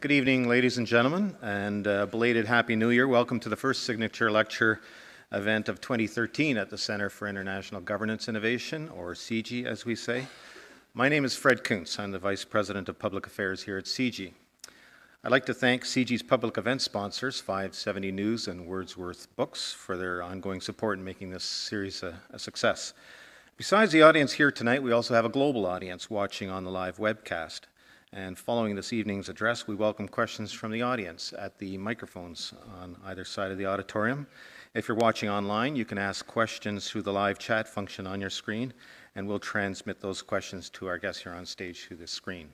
Good evening, ladies and gentlemen, and belated Happy New Year. Welcome to the first Signature Lecture event of 2013 at the Center for International Governance Innovation, or CIGI as we say. My name is Fred Kuntz. I'm the Vice President of Public Affairs here at CIGI. I'd like to thank CIGI's public event sponsors, 570 News and Wordsworth Books, for their ongoing support in making this series a success. Besides the audience here tonight, we also have a global audience watching on the live webcast. And following this evening's address, we welcome questions from the audience at the microphones on either side of the auditorium. If you're watching online, you can ask questions through the live chat function on your screen, and we'll transmit those questions to our guests here on stage through this screen.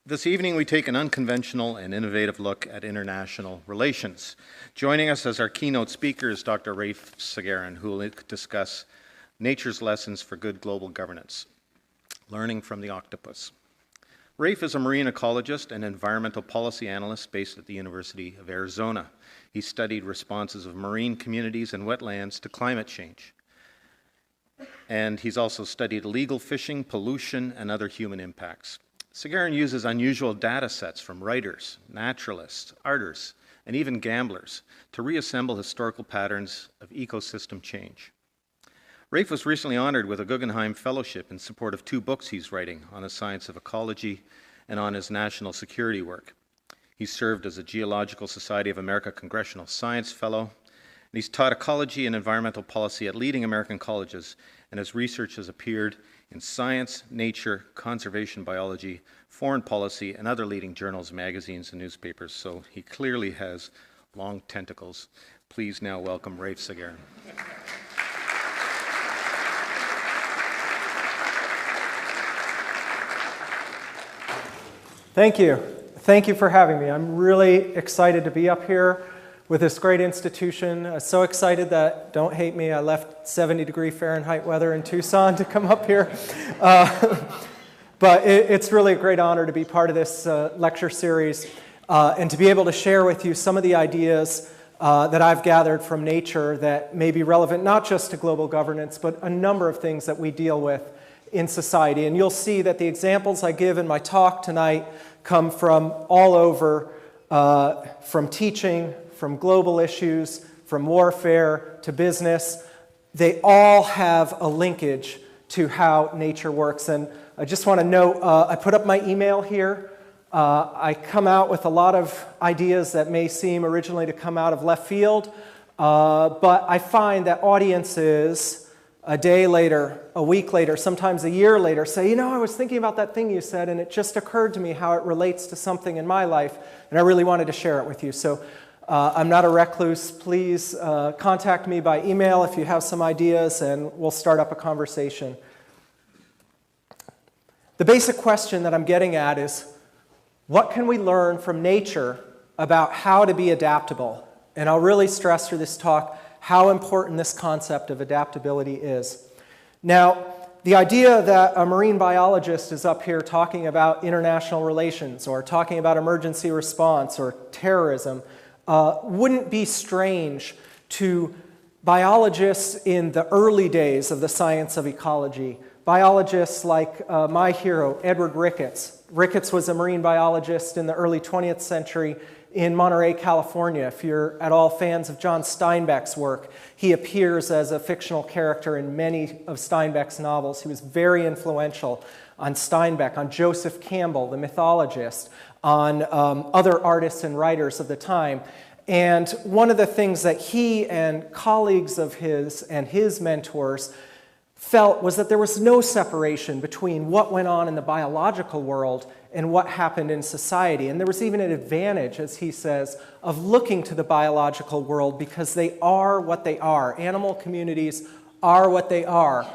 This evening, we take an unconventional and innovative look at international relations. Joining us as our keynote speaker is Dr. Rafe Sagarin, who will discuss nature's lessons for good global governance. Learning from the octopus. Rafe is a marine ecologist and environmental policy analyst based at the University of Arizona. He studied responses of marine communities and wetlands to climate change. And he's also studied illegal fishing, pollution, and other human impacts. Sagarin uses unusual data sets from writers, naturalists, artists, and even gamblers to reassemble historical patterns of ecosystem change. Rafe was recently honored with a Guggenheim Fellowship in support of 2 books he's writing on the science of ecology and on his national security work. He served as a Geological Society of America Congressional Science Fellow, and he's taught ecology and environmental policy at leading American colleges, and his research has appeared in Science, Nature, Conservation Biology, Foreign Policy, and other leading journals, magazines, and newspapers, so he clearly has long tentacles. Please now welcome Rafe Sagarin. Thank you. Thank you for having me. I'm really excited to be up here with this great institution. So excited that, don't hate me, I left 70-degree Fahrenheit weather in Tucson to come up here. But it's really a great honor to be part of this lecture series and to be able to share with you some of the ideas that I've gathered from nature that may be relevant not just to global governance, but a number of things that we deal with in society. And you'll see that the examples I give in my talk tonight come from all over, from teaching, from global issues, from warfare to business. They all have a linkage to how nature works. And I just want to note, I put up my email here. I come out with a lot of ideas that may seem originally to come out of left field, but I find that audiences a day later, a week later, sometimes a year later, say, you know, I was thinking about that thing you said, and it just occurred to me how it relates to something in my life, and I really wanted to share it with you. So I'm not a recluse. Please contact me by email if you have some ideas, and we'll start up a conversation. The basic question that I'm getting at is, what can we learn from nature about how to be adaptable? And I'll really stress through this talk how important this concept of adaptability is. Now, the idea that a marine biologist is up here talking about international relations or talking about emergency response or terrorism wouldn't be strange to biologists in the early days of the science of ecology. Biologists like my hero, Edward Ricketts. Ricketts was a marine biologist in the early 20th century in Monterey, California. If you're at all fans of John Steinbeck's work, he appears as a fictional character in many of Steinbeck's novels. He was very influential on Steinbeck, on Joseph Campbell, the mythologist, on other artists and writers of the time. And one of the things that he and colleagues of his and his mentors felt was that there was no separation between what went on in the biological world and what happened in society. And there was even an advantage, as he says, of looking to the biological world because they are what they are. Animal communities are what they are.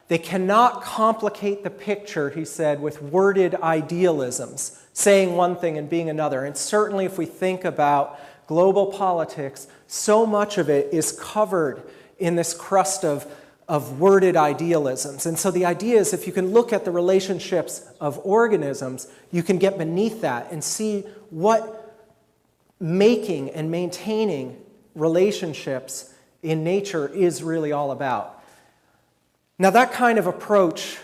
They cannot complicate the picture, he said, with worded idealisms, saying one thing and being another. And certainly if we think about global politics, so much of it is covered in this crust of worded idealisms. And so the idea is if you can look at the relationships of organisms, you can get beneath that and see what making and maintaining relationships in nature is really all about. Now that kind of approach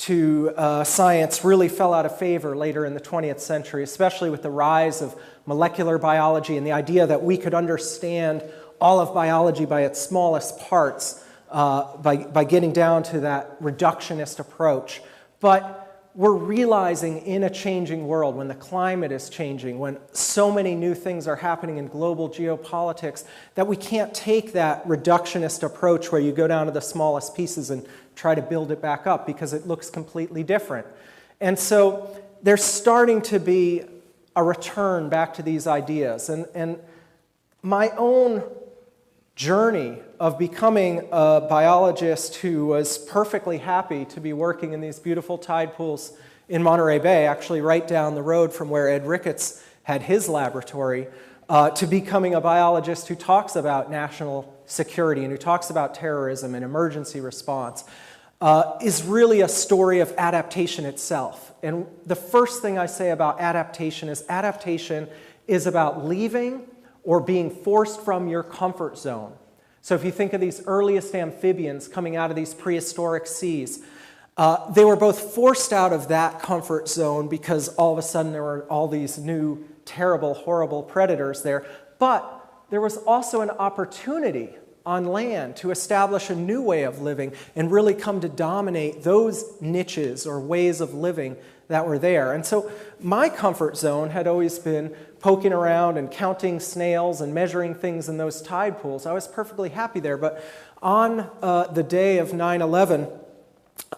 to science really fell out of favor later in the 20th century, especially with the rise of molecular biology and the idea that we could understand all of biology by its smallest parts by getting down to that reductionist approach. But we're realizing in a changing world, when the climate is changing, when so many new things are happening in global geopolitics, that we can't take that reductionist approach where you go down to the smallest pieces and try to build it back up because it looks completely different. And so there's starting to be a return back to these ideas. And my own journey of becoming a biologist who was perfectly happy to be working in these beautiful tide pools in Monterey Bay, actually right down the road from where Ed Ricketts had his laboratory, to becoming a biologist who talks about national security and who talks about terrorism and emergency response, is really a story of adaptation itself. And the first thing I say about adaptation is about leaving or being forced from your comfort zone. So if you think of these earliest amphibians coming out of these prehistoric seas, they were both forced out of that comfort zone because all of a sudden there were all these new, terrible, horrible predators there, but there was also an opportunity on land to establish a new way of living and really come to dominate those niches or ways of living that were there. And so my comfort zone had always been poking around and counting snails and measuring things in those tide pools. I was perfectly happy there. But on the day of 9/11,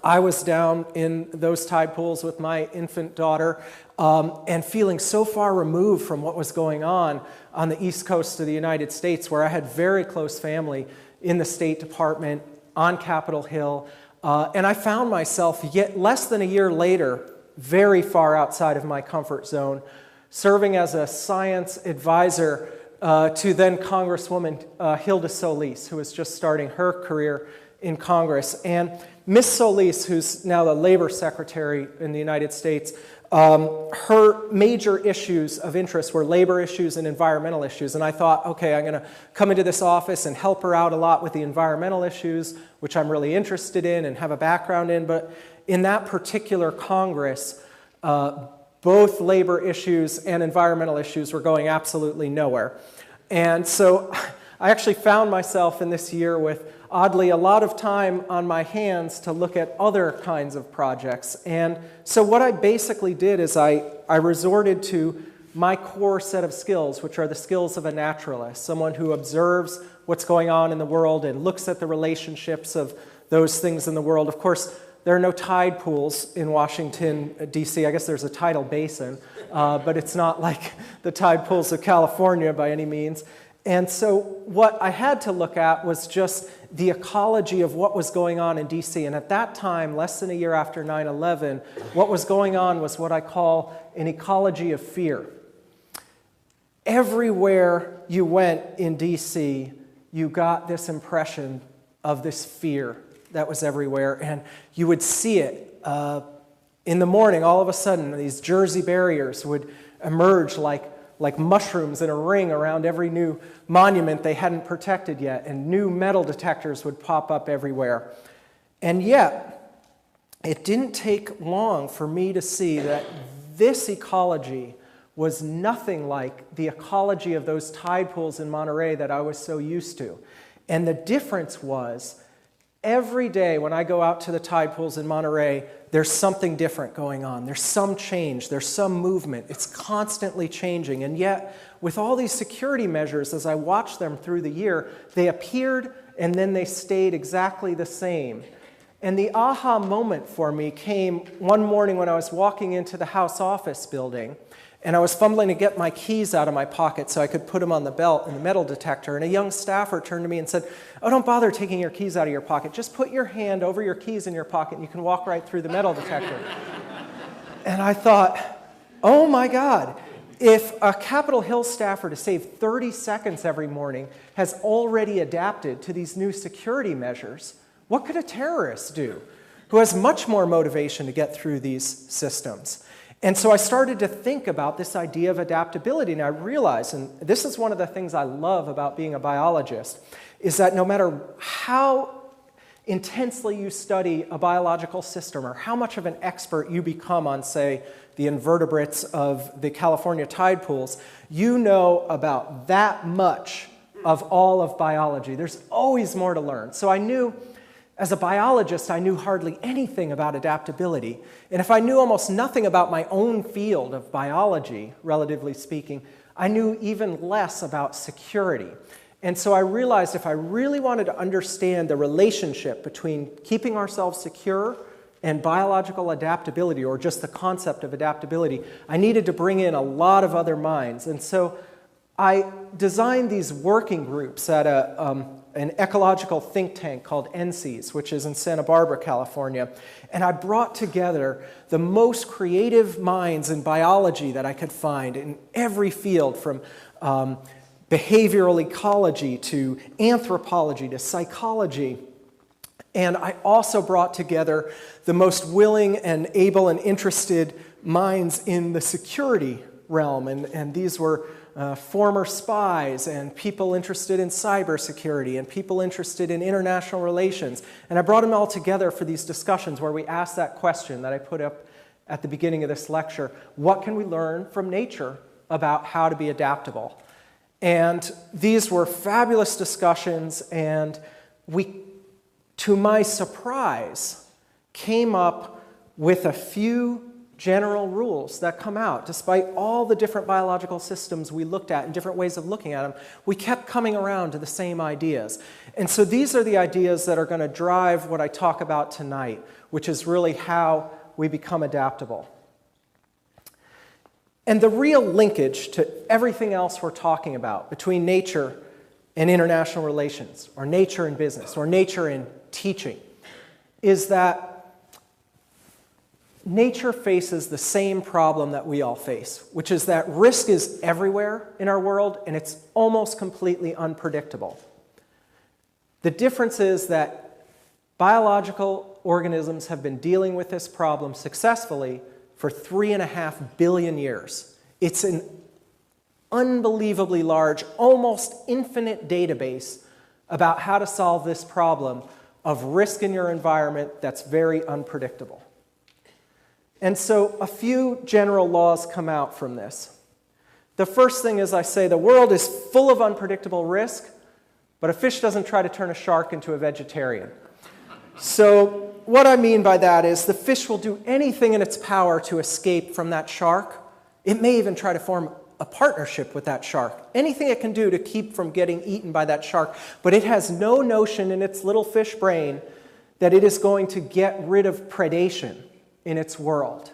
I was down in those tide pools with my infant daughter and feeling so far removed from what was going on the East Coast of the United States, where I had very close family in the State Department, on Capitol Hill. And I found myself yet less than a year later, very far outside of my comfort zone, serving as a science advisor to then Congresswoman Hilda Solis, who was just starting her career in Congress. And Miss Solis, who's now the Labor Secretary in the United States, her major issues of interest were labor issues and environmental issues. And I thought, okay, I'm going to come into this office and help her out a lot with the environmental issues, which I'm really interested in and have a background in. But in that particular Congress, both labor issues and environmental issues were going absolutely nowhere. And so I actually found myself in this year with, oddly, a lot of time on my hands to look at other kinds of projects. And so what I basically did is I resorted to my core set of skills, which are the skills of a naturalist, someone who observes what's going on in the world and looks at the relationships of those things in the world. Of course, there are no tide pools in Washington, D.C. I guess there's a tidal basin, but it's not like the tide pools of California by any means. And so what I had to look at was just the ecology of what was going on in D.C. And at that time, less than a year after 9/11, what was going on was what I call an ecology of fear. Everywhere you went in D.C., you got this impression of this fear that was everywhere. And you would see it in the morning. All of a sudden, these Jersey barriers would emerge like mushrooms in a ring around every new monument they hadn't protected yet, and new metal detectors would pop up everywhere. And yet, it didn't take long for me to see that this ecology was nothing like the ecology of those tide pools in Monterey that I was so used to. And the difference was, every day when I go out to the tide pools in Monterey, there's something different going on. There's some change. There's some movement. It's constantly changing. And yet, with all these security measures, as I watched them through the year, they appeared and then they stayed exactly the same. And the aha moment for me came one morning when I was walking into the House office building, and I was fumbling to get my keys out of my pocket so I could put them on the belt in the metal detector. And a young staffer turned to me and said, "Oh, don't bother taking your keys out of your pocket. Just put your hand over your keys in your pocket and you can walk right through the metal detector." And I thought, oh my God, if a Capitol Hill staffer to save 30 seconds every morning has already adapted to these new security measures, what could a terrorist do who has much more motivation to get through these systems? And so I started to think about this idea of adaptability, and I realized, and this is one of the things I love about being a biologist, is that no matter how intensely you study a biological system or how much of an expert you become on, say, the invertebrates of the California tide pools, you know about that much of all of biology. There's always more to learn. So I knew, as a biologist, I knew hardly anything about adaptability. And if I knew almost nothing about my own field of biology, relatively speaking, I knew even less about security. And so I realized if I really wanted to understand the relationship between keeping ourselves secure and biological adaptability, or just the concept of adaptability, I needed to bring in a lot of other minds. And so I designed these working groups at an ecological think tank called NCES, which is in Santa Barbara, California. And I brought together the most creative minds in biology that I could find in every field, from behavioral ecology to anthropology to psychology. And I also brought together the most willing and able and interested minds in the security realm. And these were former spies and people interested in cybersecurity and people interested in international relations. And I brought them all together for these discussions where we asked that question that I put up at the beginning of this lecture: what can we learn from nature about how to be adaptable? And these were fabulous discussions, and we, to my surprise, came up with a few general rules that come out. Despite all the different biological systems we looked at and different ways of looking at them, we kept coming around to the same ideas. And so these are the ideas that are going to drive what I talk about tonight, which is really how we become adaptable. And the real linkage to everything else we're talking about between nature and international relations, or nature and business, or nature and teaching, is that nature faces the same problem that we all face, which is that risk is everywhere in our world, and it's almost completely unpredictable. The difference is that biological organisms have been dealing with this problem successfully for 3.5 billion years. It's an unbelievably large, almost infinite database about how to solve this problem of risk in your environment that's very unpredictable. And so a few general laws come out from this. The first thing is, I say the world is full of unpredictable risk, but a fish doesn't try to turn a shark into a vegetarian. So what I mean by that is the fish will do anything in its power to escape from that shark. It may even try to form a partnership with that shark. Anything it can do to keep from getting eaten by that shark, but it has no notion in its little fish brain that it is going to get rid of predation in its world.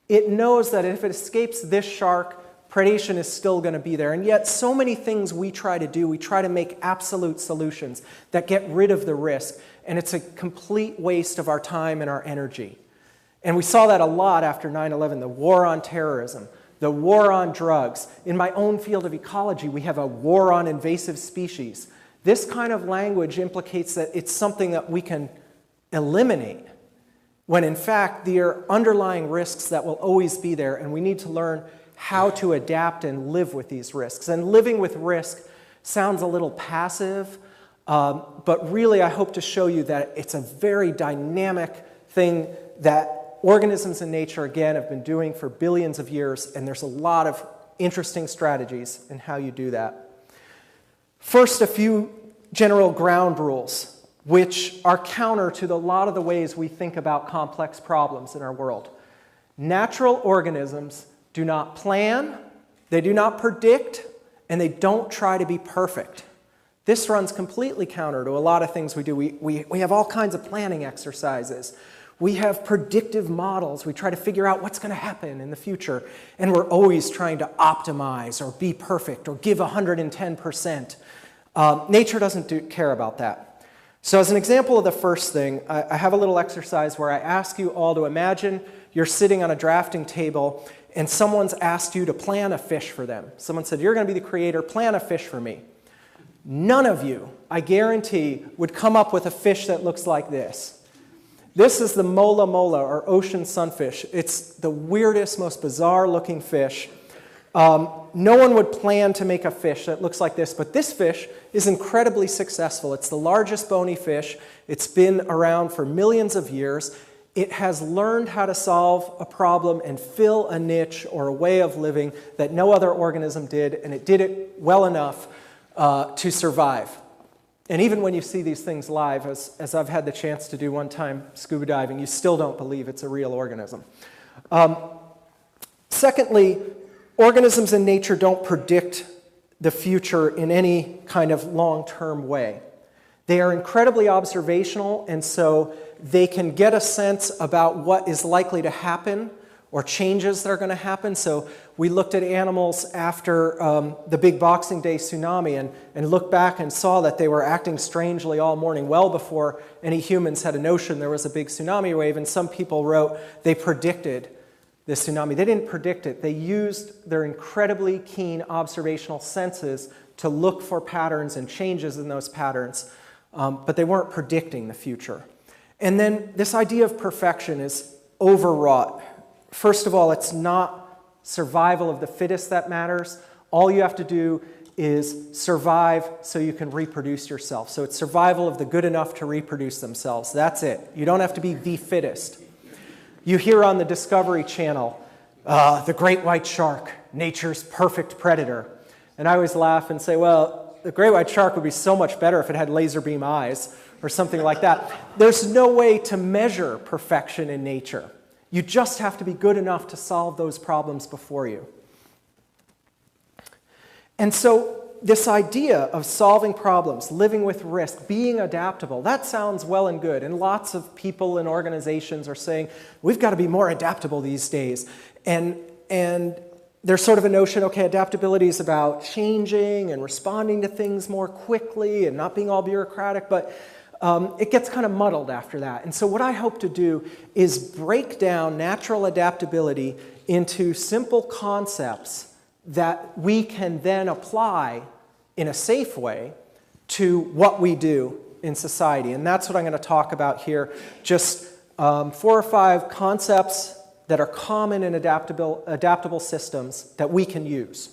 It knows that if it escapes this shark, predation is still going to be there. And yet so many things we try to do, we try to make absolute solutions that get rid of the risk, and it's a complete waste of our time and our energy. And we saw that a lot after 9/11, the war on terrorism, the war on drugs. In my own field of ecology, we have a war on invasive species. This kind of language implicates that it's something that we can eliminate, when in fact there are underlying risks that will always be there, and we need to learn how to adapt and live with these risks. And living with risk sounds a little passive, but really I hope to show you that it's a very dynamic thing that organisms in nature, again, have been doing for billions of years, and there's a lot of interesting strategies in how you do that. First, a few general ground rules, which are counter to a lot of the ways we think about complex problems in our world. Natural organisms do not plan, they do not predict, and they don't try to be perfect. This runs completely counter to a lot of things we do. We have all kinds of planning exercises. We have predictive models. We try to figure out what's going to happen in the future, and we're always trying to optimize or be perfect or give 110%. Nature doesn't care about that. So as an example of the first thing, I have a little exercise where I ask you all to imagine you're sitting on a drafting table and someone's asked you to plan a fish for them. Someone said, you're going to be the creator, plan a fish for me. None of you, I guarantee, would come up with a fish that looks like this. This is the mola mola, or ocean sunfish. It's the weirdest, most bizarre looking fish. No one would plan to make a fish that looks like this, but this fish is incredibly successful. It's the largest bony fish. It's been around for millions of years. It has learned how to solve a problem and fill a niche or a way of living that no other organism did, and it did it well enough to survive. And even when you see these things live, as I've had the chance to do one time scuba diving, you still don't believe it's a real organism. Secondly, organisms in nature don't predict the future in any kind of long-term way. They are incredibly observational, and so they can get a sense about what is likely to happen or changes that are going to happen. So we looked at animals after the big Boxing Day tsunami and looked back and saw that they were acting strangely all morning, well before any humans had a notion there was a big tsunami wave, and some people wrote they predicted this tsunami. They didn't predict it. They used their incredibly keen observational senses to look for patterns and changes in those patterns, but they weren't predicting the future. And then this idea of perfection is overwrought. First of all, it's not survival of the fittest that matters. All you have to do is survive so you can reproduce yourself. So it's survival of the good enough to reproduce themselves. That's it. You don't have to be the fittest. You hear on the Discovery Channel, the great white shark, nature's perfect predator. And I always laugh and say, well, the great white shark would be so much better if it had laser beam eyes or something like that. There's no way to measure perfection in nature. You just have to be good enough to solve those problems before you. And so this idea of solving problems, living with risk, being adaptable, that sounds well and good. And lots of people and organizations are saying, we've got to be more adaptable these days. And there's sort of a notion, okay, adaptability is about changing and responding to things more quickly and not being all bureaucratic, but it gets kind of muddled after that. And so what I hope to do is break down natural adaptability into simple concepts that we can then apply in a safe way to what we do in society. And that's what I'm going to talk about here. Just 4 or 5 concepts that are common in adaptable systems that we can use.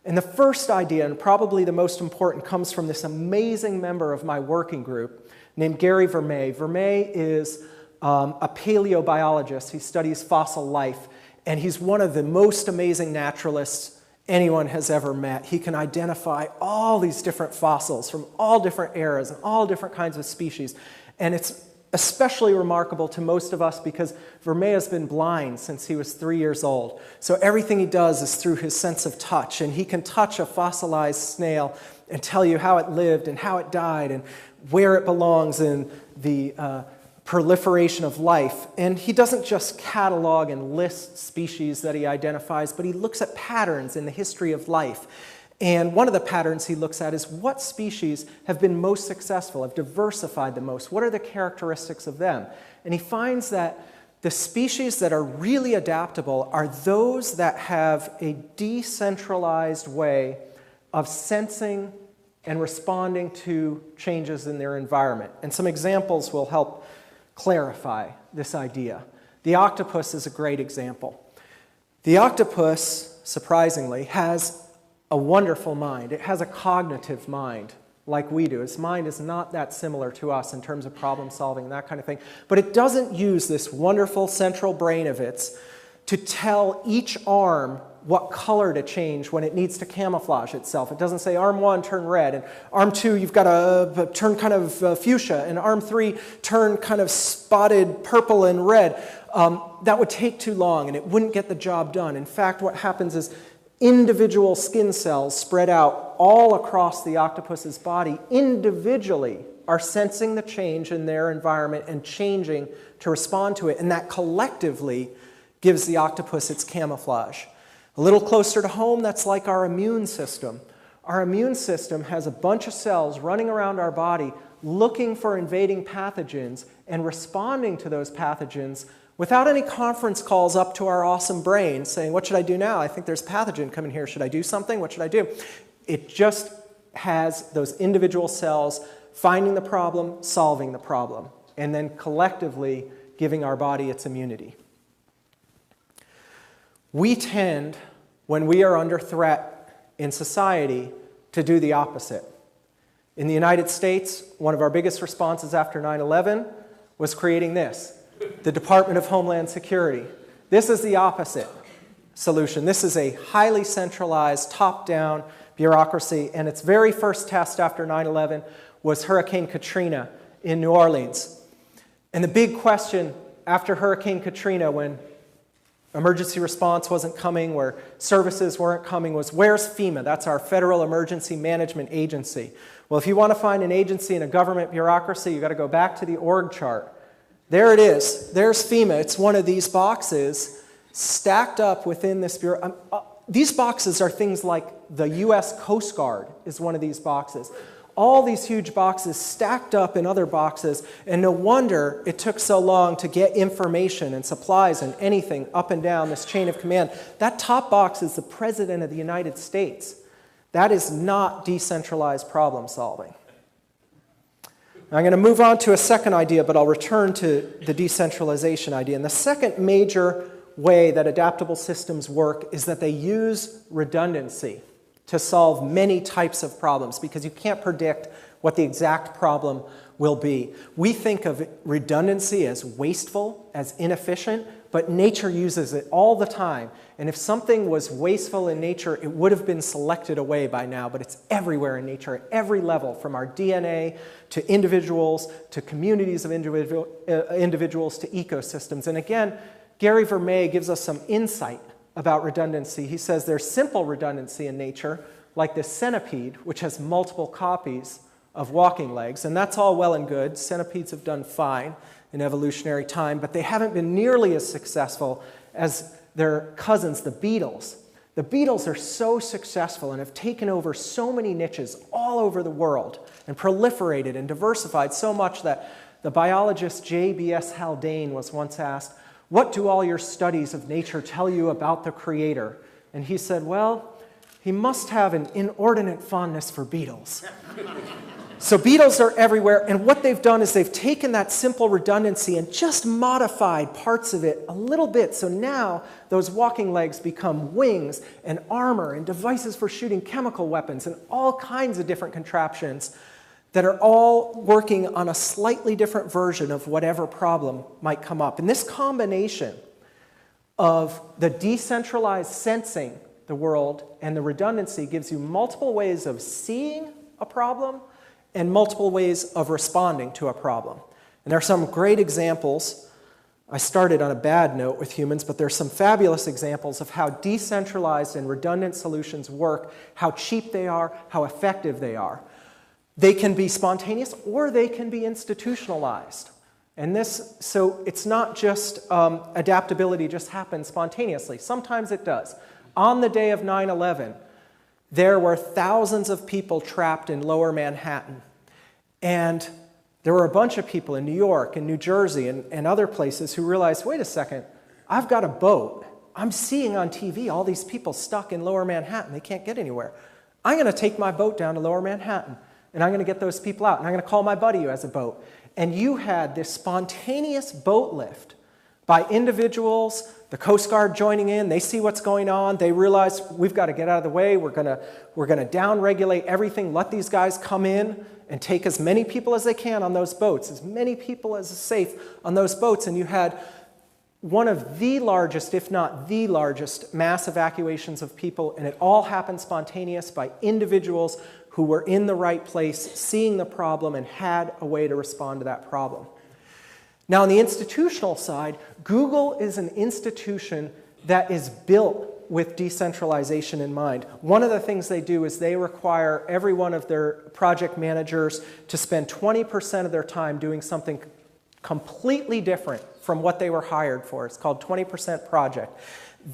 And the first idea, and probably the most important, comes from this amazing member of my working group named Gary Vermeer. Vermeer is a paleobiologist. He studies fossil life, and he's one of the most amazing naturalists anyone has ever met. He can identify all these different fossils from all different eras and all different kinds of species. And it's especially remarkable to most of us because Vermeer has been blind since he was 3 years old. So everything he does is through his sense of touch, and he can touch a fossilized snail and tell you how it lived and how it died and where it belongs in the proliferation of life. And he doesn't just catalog and list species that he identifies, but he looks at patterns in the history of life. And one of the patterns he looks at is what species have been most successful, have diversified the most. What are the characteristics of them? And he finds that the species that are really adaptable are those that have a decentralized way of sensing and responding to changes in their environment. And some examples will help clarify this idea. The octopus is a great example. The octopus, surprisingly, has a wonderful mind. It has a cognitive mind like we do. Its mind is not that similar to us in terms of problem solving and that kind of thing. But it doesn't use this wonderful central brain of its to tell each arm what color to change when it needs to camouflage itself. It doesn't say, arm 1, turn red, and arm 2, you've got to turn kind of fuchsia, and arm 3, turn kind of spotted purple and red. That would take too long, and it wouldn't get the job done. In fact, what happens is individual skin cells spread out all across the octopus's body individually are sensing the change in their environment and changing to respond to it, and that collectively gives the octopus its camouflage. A little closer to home, that's like our immune system. Our immune system has a bunch of cells running around our body looking for invading pathogens and responding to those pathogens without any conference calls up to our awesome brain saying, what should I do now? I think there's a pathogen coming here. Should I do something? What should I do? It just has those individual cells finding the problem, solving the problem, and then collectively giving our body its immunity. We tend, when we are under threat in society to do the opposite. In the United States, one of our biggest responses after 9/11 was creating this, the Department of Homeland Security. This is the opposite solution. This is a highly centralized, top-down bureaucracy, and its very first test after 9/11 was Hurricane Katrina in New Orleans. And the big question after Hurricane Katrina, when emergency response wasn't coming, where services weren't coming, was where's FEMA? That's our Federal Emergency Management Agency. Well, if you want to find an agency in a government bureaucracy, you've got to go back to the org chart. There it is. There's FEMA. It's one of these boxes stacked up within this bureau. These boxes are things like the U.S. Coast Guard is one of these boxes. All these huge boxes stacked up in other boxes, and no wonder it took so long to get information and supplies and anything up and down this chain of command. That top box is the President of the United States. That is not decentralized problem solving. I'm going to move on to a second idea, but I'll return to the decentralization idea. And the second major way that adaptable systems work is that they use redundancy to solve many types of problems, because you can't predict what the exact problem will be. We think of redundancy as wasteful, as inefficient, but nature uses it all the time. And if something was wasteful in nature, it would have been selected away by now, but it's everywhere in nature, at every level, from our DNA to individuals, to communities of individuals, to ecosystems. And again, Gary Vermeer gives us some insight about redundancy. He says there's simple redundancy in nature, like this centipede, which has multiple copies of walking legs, and that's all well and good. Centipedes have done fine in evolutionary time, but they haven't been nearly as successful as their cousins, the beetles. The beetles are so successful and have taken over so many niches all over the world and proliferated and diversified so much that the biologist J.B.S. Haldane was once asked, "What do all your studies of nature tell you about the Creator?" And he said, "Well, he must have an inordinate fondness for beetles." So beetles are everywhere, and what they've done is they've taken that simple redundancy and just modified parts of it a little bit. So now those walking legs become wings and armor and devices for shooting chemical weapons and all kinds of different contraptions that are all working on a slightly different version of whatever problem might come up. And this combination of the decentralized sensing the world and the redundancy gives you multiple ways of seeing a problem and multiple ways of responding to a problem. And there are some great examples. I started on a bad note with humans, but there are some fabulous examples of how decentralized and redundant solutions work, how cheap they are, how effective they are. They can be spontaneous or they can be institutionalized. And so it's not just adaptability just happens spontaneously. Sometimes it does. On the day of 9/11, there were thousands of people trapped in Lower Manhattan. And there were a bunch of people in New York and New Jersey and other places who realized, wait a second, I've got a boat. I'm seeing on TV all these people stuck in Lower Manhattan. They can't get anywhere. I'm going to take my boat down to Lower Manhattan, and I'm going to get those people out, and I'm going to call my buddy who has a boat. And you had this spontaneous boat lift by individuals, the Coast Guard joining in. They see what's going on. They realize we've got to get out of the way. We're going to down-regulate everything, let these guys come in and take as many people as they can on those boats, as many people as is safe on those boats. And you had one of the largest, if not the largest, mass evacuations of people, and it all happened spontaneous by individuals who were in the right place, seeing the problem, and had a way to respond to that problem. Now, on the institutional side, Google is an institution that is built with decentralization in mind. One of the things they do is they require every one of their project managers to spend 20% of their time doing something completely different from what they were hired for. It's called 20% project.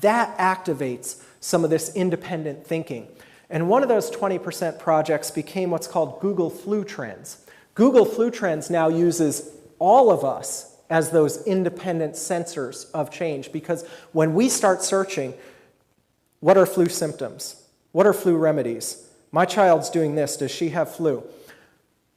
That activates some of this independent thinking. And one of those 20% projects became what's called Google Flu Trends. Google Flu Trends now uses all of us as those independent sensors of change, because when we start searching, what are flu symptoms? What are flu remedies? My child's doing this. Does she have flu?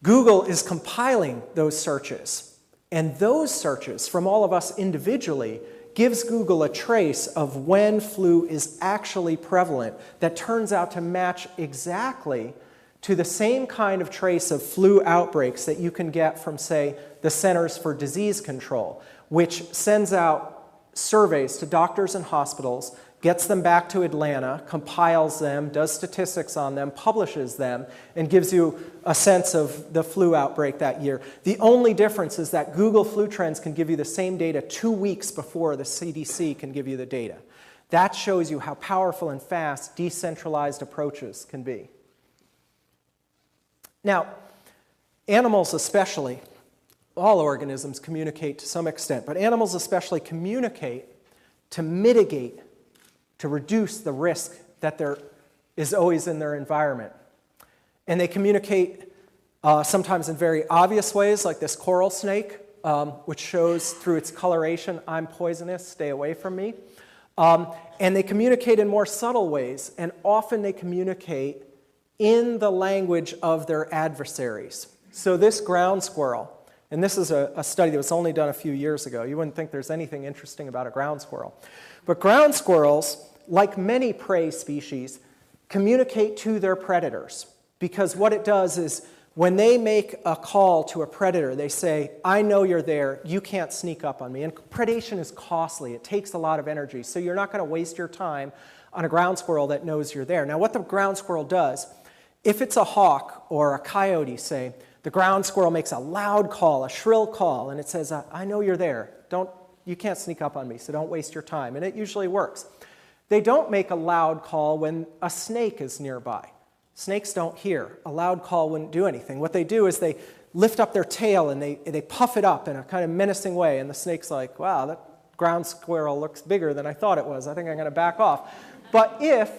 Google is compiling those searches. And those searches from all of us individually gives Google a trace of when flu is actually prevalent that turns out to match exactly to the same kind of trace of flu outbreaks that you can get from, say, the Centers for Disease Control, which sends out surveys to doctors and hospitals, gets them back to Atlanta, compiles them, does statistics on them, publishes them, and gives you a sense of the flu outbreak that year. The only difference is that Google Flu Trends can give you the same data 2 weeks before the CDC can give you the data. That shows you how powerful and fast decentralized approaches can be. Now, animals especially, all organisms communicate to some extent, but animals especially communicate to mitigate, to reduce the risk that there is always in their environment. And they communicate sometimes in very obvious ways, like this coral snake, which shows through its coloration, I'm poisonous, stay away from me. And they communicate in more subtle ways, and often they communicate in the language of their adversaries. So this ground squirrel, and this is a study that was only done a few years ago. You wouldn't think there's anything interesting about a ground squirrel. But ground squirrels, like many prey species, communicate to their predators. Because what it does is when they make a call to a predator, they say, I know you're there, you can't sneak up on me. And predation is costly. It takes a lot of energy. So you're not going to waste your time on a ground squirrel that knows you're there. Now, what the ground squirrel does, if it's a hawk or a coyote, say, the ground squirrel makes a loud call, a shrill call, and it says, I know you're there. You can't sneak up on me, so don't waste your time. And it usually works. They don't make a loud call when a snake is nearby. Snakes don't hear. A loud call wouldn't do anything. What they do is they lift up their tail and they puff it up in a kind of menacing way, and the snake's like, wow, that ground squirrel looks bigger than I thought it was. I think I'm going to back off. But if,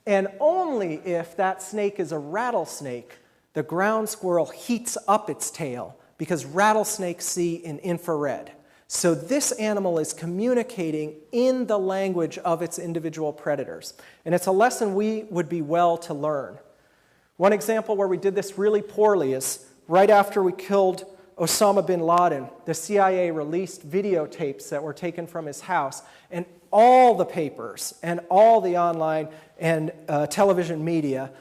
and only if, that snake is a rattlesnake, the ground squirrel heats up its tail because rattlesnakes see in infrared. So this animal is communicating in the language of its individual predators. And it's a lesson we would be well to learn. One example where we did this really poorly is right after we killed Osama bin Laden, the CIA released videotapes that were taken from his house, and all the papers and all the online and television media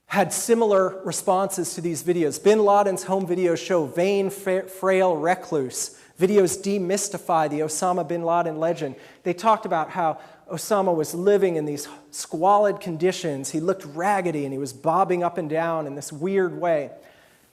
had similar responses to these videos. Bin Laden's home videos show vain, frail recluse. Videos demystify the Osama bin Laden legend. They talked about how Osama was living in these squalid conditions. He looked raggedy and he was bobbing up and down in this weird way.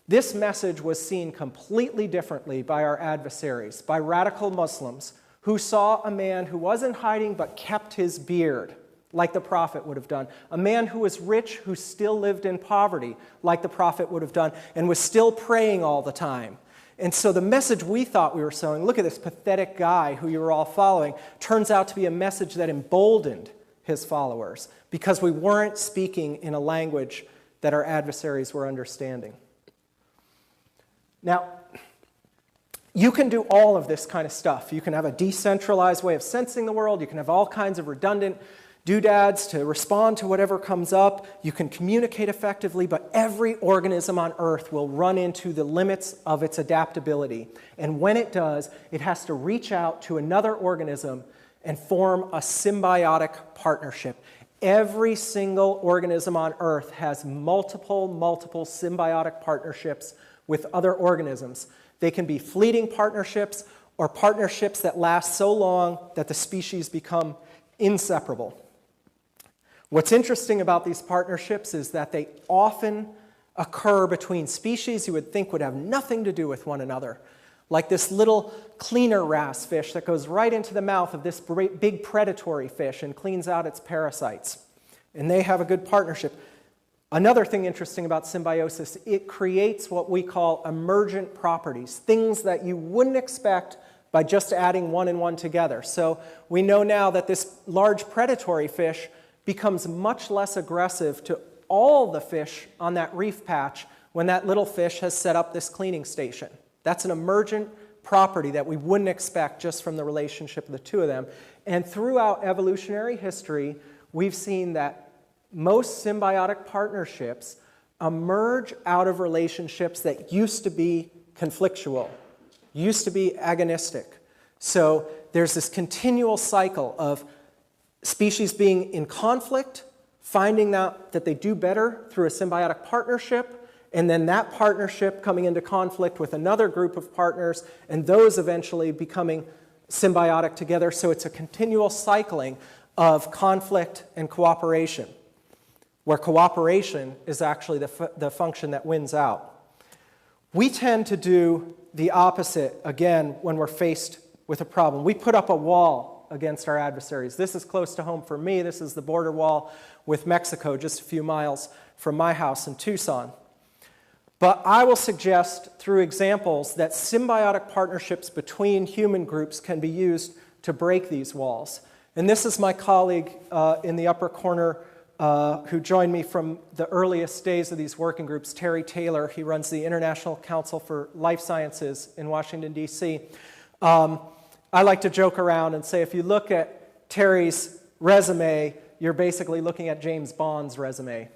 This message was seen completely differently by our adversaries, by radical Muslims who saw a man who wasn't hiding but kept his beard, like the Prophet would have done. A man who was rich who still lived in poverty, like the Prophet would have done, and was still praying all the time. And so the message we thought we were sowing, look at this pathetic guy who you were all following, turns out to be a message that emboldened his followers because we weren't speaking in a language that our adversaries were understanding. Now, you can do all of this kind of stuff. You can have a decentralized way of sensing the world. You can have all kinds of redundant doodads to respond to whatever comes up. You can communicate effectively, but every organism on Earth will run into the limits of its adaptability. And when it does, it has to reach out to another organism and form a symbiotic partnership. Every single organism on Earth has multiple symbiotic partnerships with other organisms. They can be fleeting partnerships or partnerships that last so long that the species become inseparable. What's interesting about these partnerships is that they often occur between species you would think would have nothing to do with one another, like this little cleaner wrasse fish that goes right into the mouth of this big predatory fish and cleans out its parasites. And they have a good partnership. Another thing interesting about symbiosis, it creates what we call emergent properties, things that you wouldn't expect by just adding one and one together. So we know now that this large predatory fish becomes much less aggressive to all the fish on that reef patch when that little fish has set up this cleaning station. That's an emergent property that we wouldn't expect just from the relationship of the two of them. And throughout evolutionary history, we've seen that most symbiotic partnerships emerge out of relationships that used to be conflictual, used to be agonistic. So there's this continual cycle of species being in conflict, finding out that they do better through a symbiotic partnership, and then that partnership coming into conflict with another group of partners, and those eventually becoming symbiotic together. So it's a continual cycling of conflict and cooperation, where cooperation is actually the function that wins out. We tend to do the opposite, again, when we're faced with a problem. We put up a wall against our adversaries. This is close to home for me. This is the border wall with Mexico, just a few miles from my house in Tucson. But I will suggest through examples that symbiotic partnerships between human groups can be used to break these walls. And this is my colleague in the upper corner who joined me from the earliest days of these working groups, Terry Taylor. He runs the International Council for Life Sciences in Washington, D.C. I like to joke around and say if you look at Terry's resume, you're basically looking at James Bond's resume.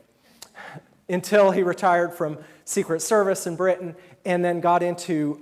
Until he retired from Secret Service in Britain and then got into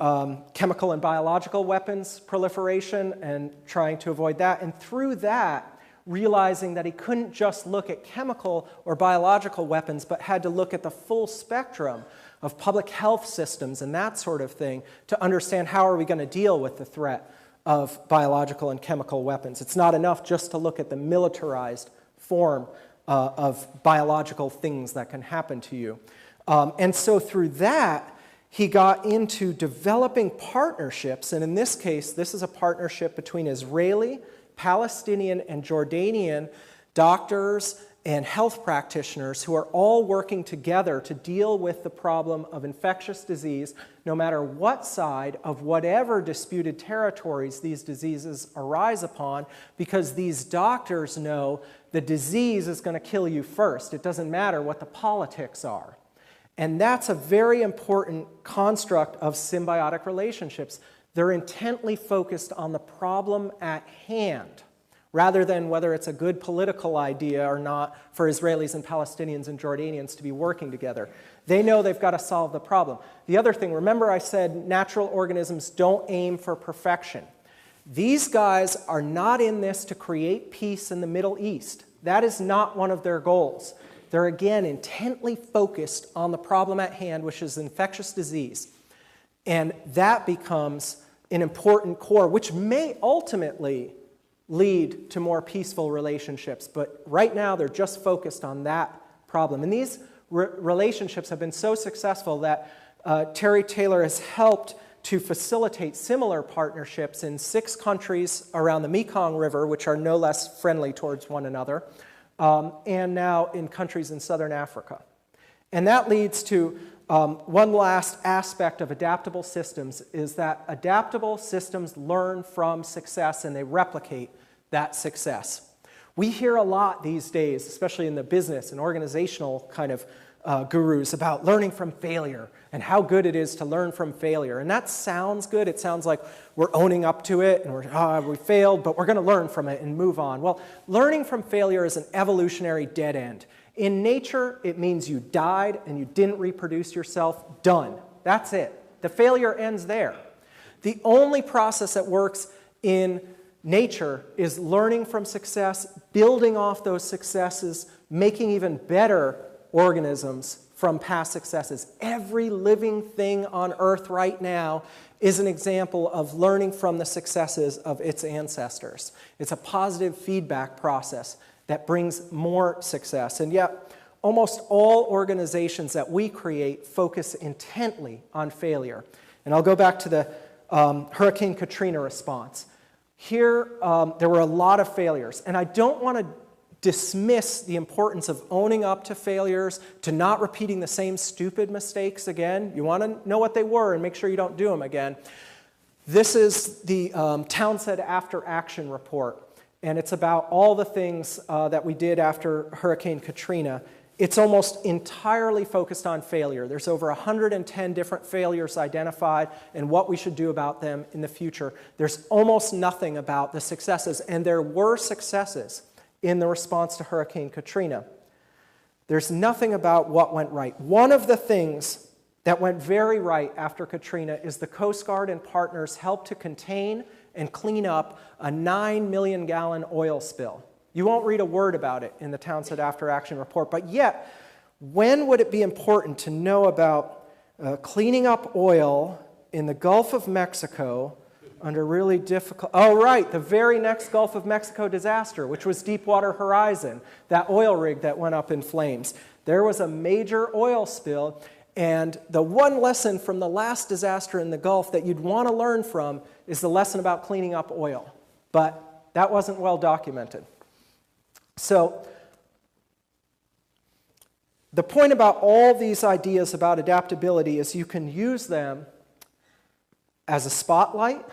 chemical and biological weapons proliferation and trying to avoid that. And through that, realizing that he couldn't just look at chemical or biological weapons, but had to look at the full spectrum of public health systems and that sort of thing to understand how are we going to deal with the threat of biological and chemical weapons. It's not enough just to look at the militarized form of biological things that can happen to you. And so through that, he got into developing partnerships, and in this case, this is a partnership between Israeli, Palestinian, and Jordanian doctors and health practitioners who are all working together to deal with the problem of infectious disease, no matter what side of whatever disputed territories these diseases arise upon, because these doctors know the disease is going to kill you first. It doesn't matter what the politics are. And that's a very important construct of symbiotic relationships. They're intently focused on the problem at hand, rather than whether it's a good political idea or not for Israelis and Palestinians and Jordanians to be working together. They know they've got to solve the problem. The other thing, remember I said natural organisms don't aim for perfection. These guys are not in this to create peace in the Middle East. That is not one of their goals. They're again intently focused on the problem at hand, which is infectious disease. And that becomes an important core, which may ultimately lead to more peaceful relationships. But right now, they're just focused on that problem. And these relationships have been so successful that Terry Taylor has helped to facilitate similar partnerships in 6 countries around the Mekong River, which are no less friendly towards one another, and now in countries in southern Africa. And that leads to one last aspect of adaptable systems, is that adaptable systems learn from success and they replicate that success. We hear a lot these days, especially in the business and organizational kind of gurus, about learning from failure and how good it is to learn from failure. And that sounds good. It sounds like we're owning up to it and we failed, but we're going to learn from it and move on. Well, learning from failure is an evolutionary dead end. In nature, it means you died and you didn't reproduce yourself. Done. That's it. The failure ends there. The only process that works in nature is learning from success, building off those successes, making even better organisms from past successes. Every living thing on Earth right now is an example of learning from the successes of its ancestors. It's a positive feedback process that brings more success. And yet, almost all organizations that we create focus intently on failure. And I'll go back to the Hurricane Katrina response. Here, there were a lot of failures. And I don't want to dismiss the importance of owning up to failures, to not repeating the same stupid mistakes again. You want to know what they were and make sure you don't do them again. This is the Townsend After Action Report. And it's about all the things that we did after Hurricane Katrina. It's almost entirely focused on failure. There's over 110 different failures identified and what we should do about them in the future. There's almost nothing about the successes, and there were successes in the response to Hurricane Katrina. There's nothing about what went right. One of the things that went very right after Katrina is the Coast Guard and partners helped to contain and clean up a 9 million gallon oil spill. You won't read a word about it in the Townsend After Action report, but yet, when would it be important to know about cleaning up oil in the Gulf of Mexico under really difficult... Oh, right, the very next Gulf of Mexico disaster, which was Deepwater Horizon, that oil rig that went up in flames. There was a major oil spill, and the one lesson from the last disaster in the Gulf that you'd want to learn from is the lesson about cleaning up oil. But that wasn't well documented. So the point about all these ideas about adaptability is you can use them as a spotlight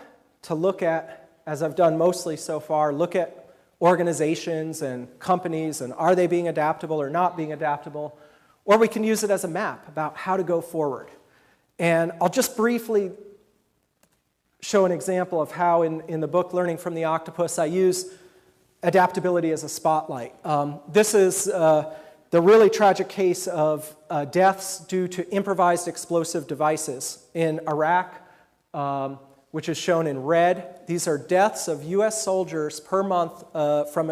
to look at, as I've done mostly so far, look at organizations and companies and are they being adaptable or not being adaptable, or we can use it as a map about how to go forward. And I'll just briefly show an example of how in the book Learning from the Octopus I use adaptability as a spotlight. This is the really tragic case of deaths due to improvised explosive devices in Iraq, which is shown in red. These are deaths of US soldiers per month from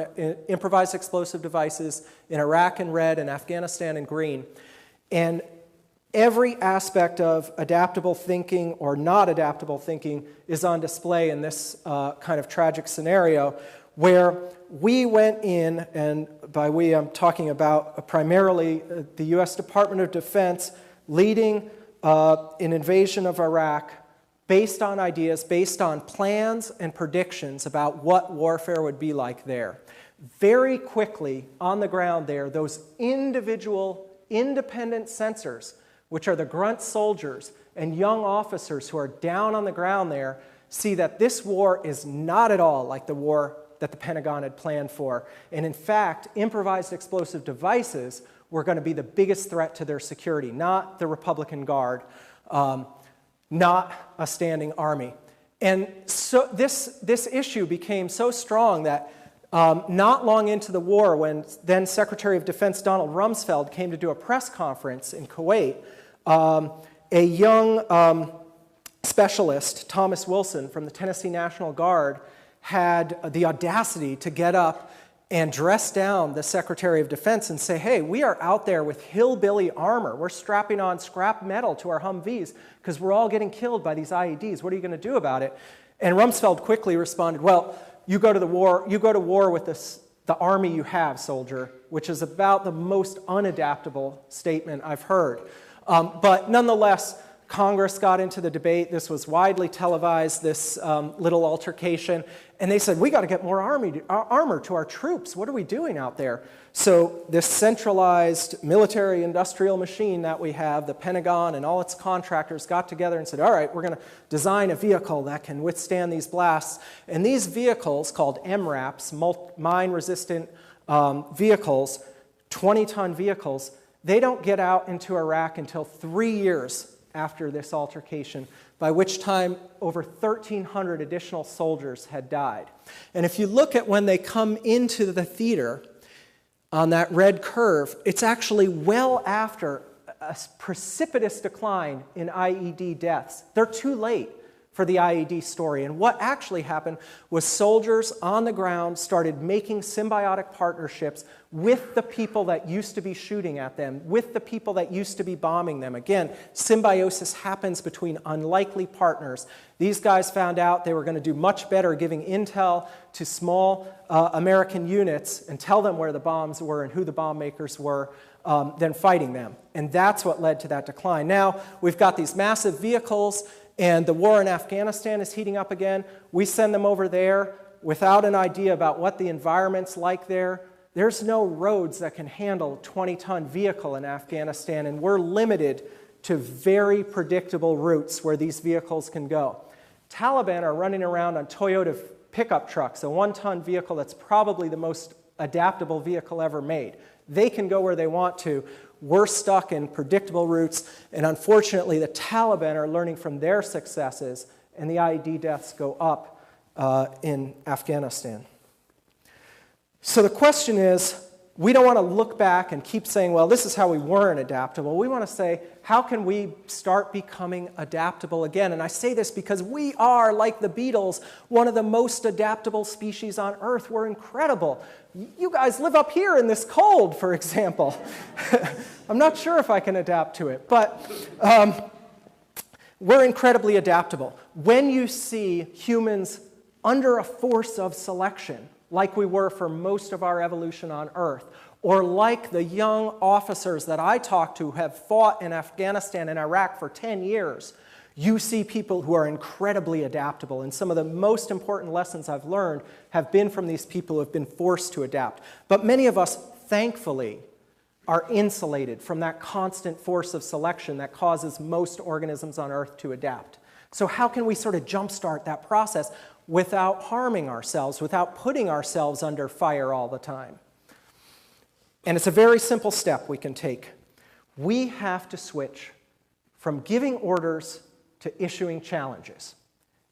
improvised explosive devices in Iraq in red and Afghanistan in green. And every aspect of adaptable thinking or not adaptable thinking is on display in this kind of tragic scenario, where we went in, and by we I'm talking about primarily the US Department of Defense leading an invasion of Iraq based on ideas, based on plans and predictions about what warfare would be like there. Very quickly, on the ground there, those individual, independent sensors, which are the grunt soldiers and young officers who are down on the ground there, see that this war is not at all like the war that the Pentagon had planned for. And in fact, improvised explosive devices were going to be the biggest threat to their security, not the Republican Guard, not a standing army. And so this issue became so strong that not long into the war, when then Secretary of Defense Donald Rumsfeld came to do a press conference in Kuwait, a young specialist, Thomas Wilson from the Tennessee National Guard, had the audacity to get up and dress down the Secretary of Defense and say, hey, we are out there with hillbilly armor. We're strapping on scrap metal to our Humvees because we're all getting killed by these IEDs. What are you going to do about it? And Rumsfeld quickly responded, well, you go to war with the army you have, soldier, which is about the most unadaptable statement I've heard. But nonetheless, Congress got into the debate. This was widely televised, this little altercation. And they said, we got to get more armor to our troops. What are we doing out there? So this centralized military-industrial machine that we have, the Pentagon and all its contractors got together and said, all right, we're going to design a vehicle that can withstand these blasts. And these vehicles, called MRAPs, mine-resistant vehicles, 20-ton vehicles, they don't get out into Iraq until 3 years after this altercation, by which time over 1,300 additional soldiers had died. And if you look at when they come into the theater on that red curve, it's actually well after a precipitous decline in IED deaths. They're too late for the IED story. And what actually happened was soldiers on the ground started making symbiotic partnerships with the people that used to be shooting at them, with the people that used to be bombing them. Again, symbiosis happens between unlikely partners. These guys found out they were going to do much better giving intel to small American units and tell them where the bombs were and who the bomb makers were than fighting them. And that's what led to that decline. Now, we've got these massive vehicles, and the war in Afghanistan is heating up again. We send them over there without an idea about what the environment's like there. There's no roads that can handle a 20-ton vehicle in Afghanistan, and we're limited to very predictable routes where these vehicles can go. Taliban are running around on Toyota pickup trucks, a 1-ton vehicle that's probably the most adaptable vehicle ever made. They can go where they want to. We're stuck in predictable routes, and unfortunately, the Taliban are learning from their successes, and the IED deaths go up in Afghanistan. So the question is, we don't want to look back and keep saying, well, this is how we weren't adaptable. We want to say, how can we start becoming adaptable again? And I say this because we are, like the beetles, one of the most adaptable species on Earth. We're incredible. You guys live up here in this cold, for example. I'm not sure if I can adapt to it, but we're incredibly adaptable. When you see humans under a force of selection, like we were for most of our evolution on Earth, or like the young officers that I talk to have fought in Afghanistan and Iraq for 10 years, you see people who are incredibly adaptable. And some of the most important lessons I've learned have been from these people who have been forced to adapt. But many of us, thankfully, are insulated from that constant force of selection that causes most organisms on Earth to adapt. So how can we sort of jumpstart that process without harming ourselves, without putting ourselves under fire all the time? And it's a very simple step we can take. We have to switch from giving orders to issuing challenges.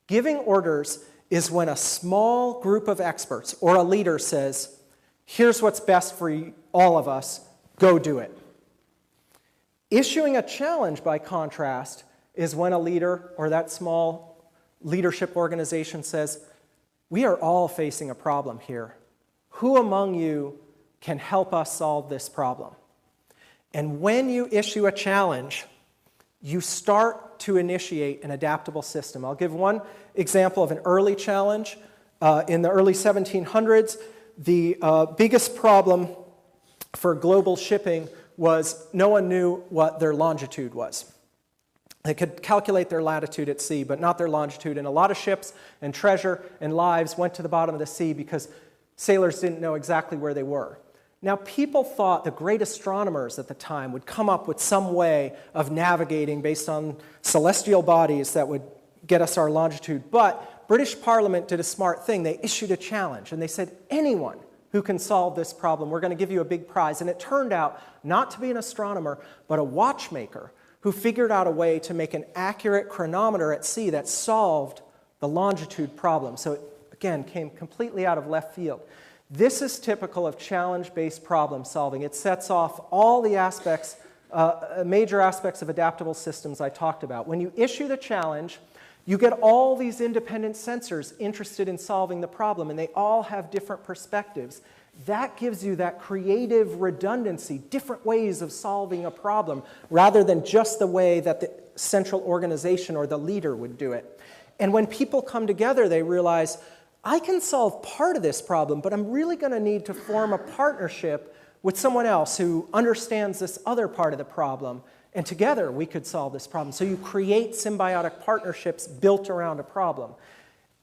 Giving orders is when a small group of experts or a leader says, here's what's best for all of us, go do it. Issuing a challenge, by contrast, is when a leader or that small leadership organization says, we are all facing a problem here. Who among you can help us solve this problem? And when you issue a challenge, you start to initiate an adaptable system. I'll give one example of an early challenge. In the early 1700s, the biggest problem for global shipping was no one knew what their longitude was. They could calculate their latitude at sea, but not their longitude. And a lot of ships and treasure and lives went to the bottom of the sea because sailors didn't know exactly where they were. Now, people thought the great astronomers at the time would come up with some way of navigating based on celestial bodies that would get us our longitude. But British Parliament did a smart thing. They issued a challenge, and they said, anyone who can solve this problem, we're going to give you a big prize. And it turned out not to be an astronomer, but a watchmaker who figured out a way to make an accurate chronometer at sea that solved the longitude problem. So it, again, came completely out of left field. This is typical of challenge-based problem solving. It sets off all the aspects, major aspects of adaptable systems I talked about. When you issue the challenge, you get all these independent sensors interested in solving the problem, and they all have different perspectives. That gives you that creative redundancy, different ways of solving a problem, rather than just the way that the central organization or the leader would do it. And when people come together, they realize, I can solve part of this problem, but I'm really going to need to form a partnership with someone else who understands this other part of the problem, and together we could solve this problem. So you create symbiotic partnerships built around a problem.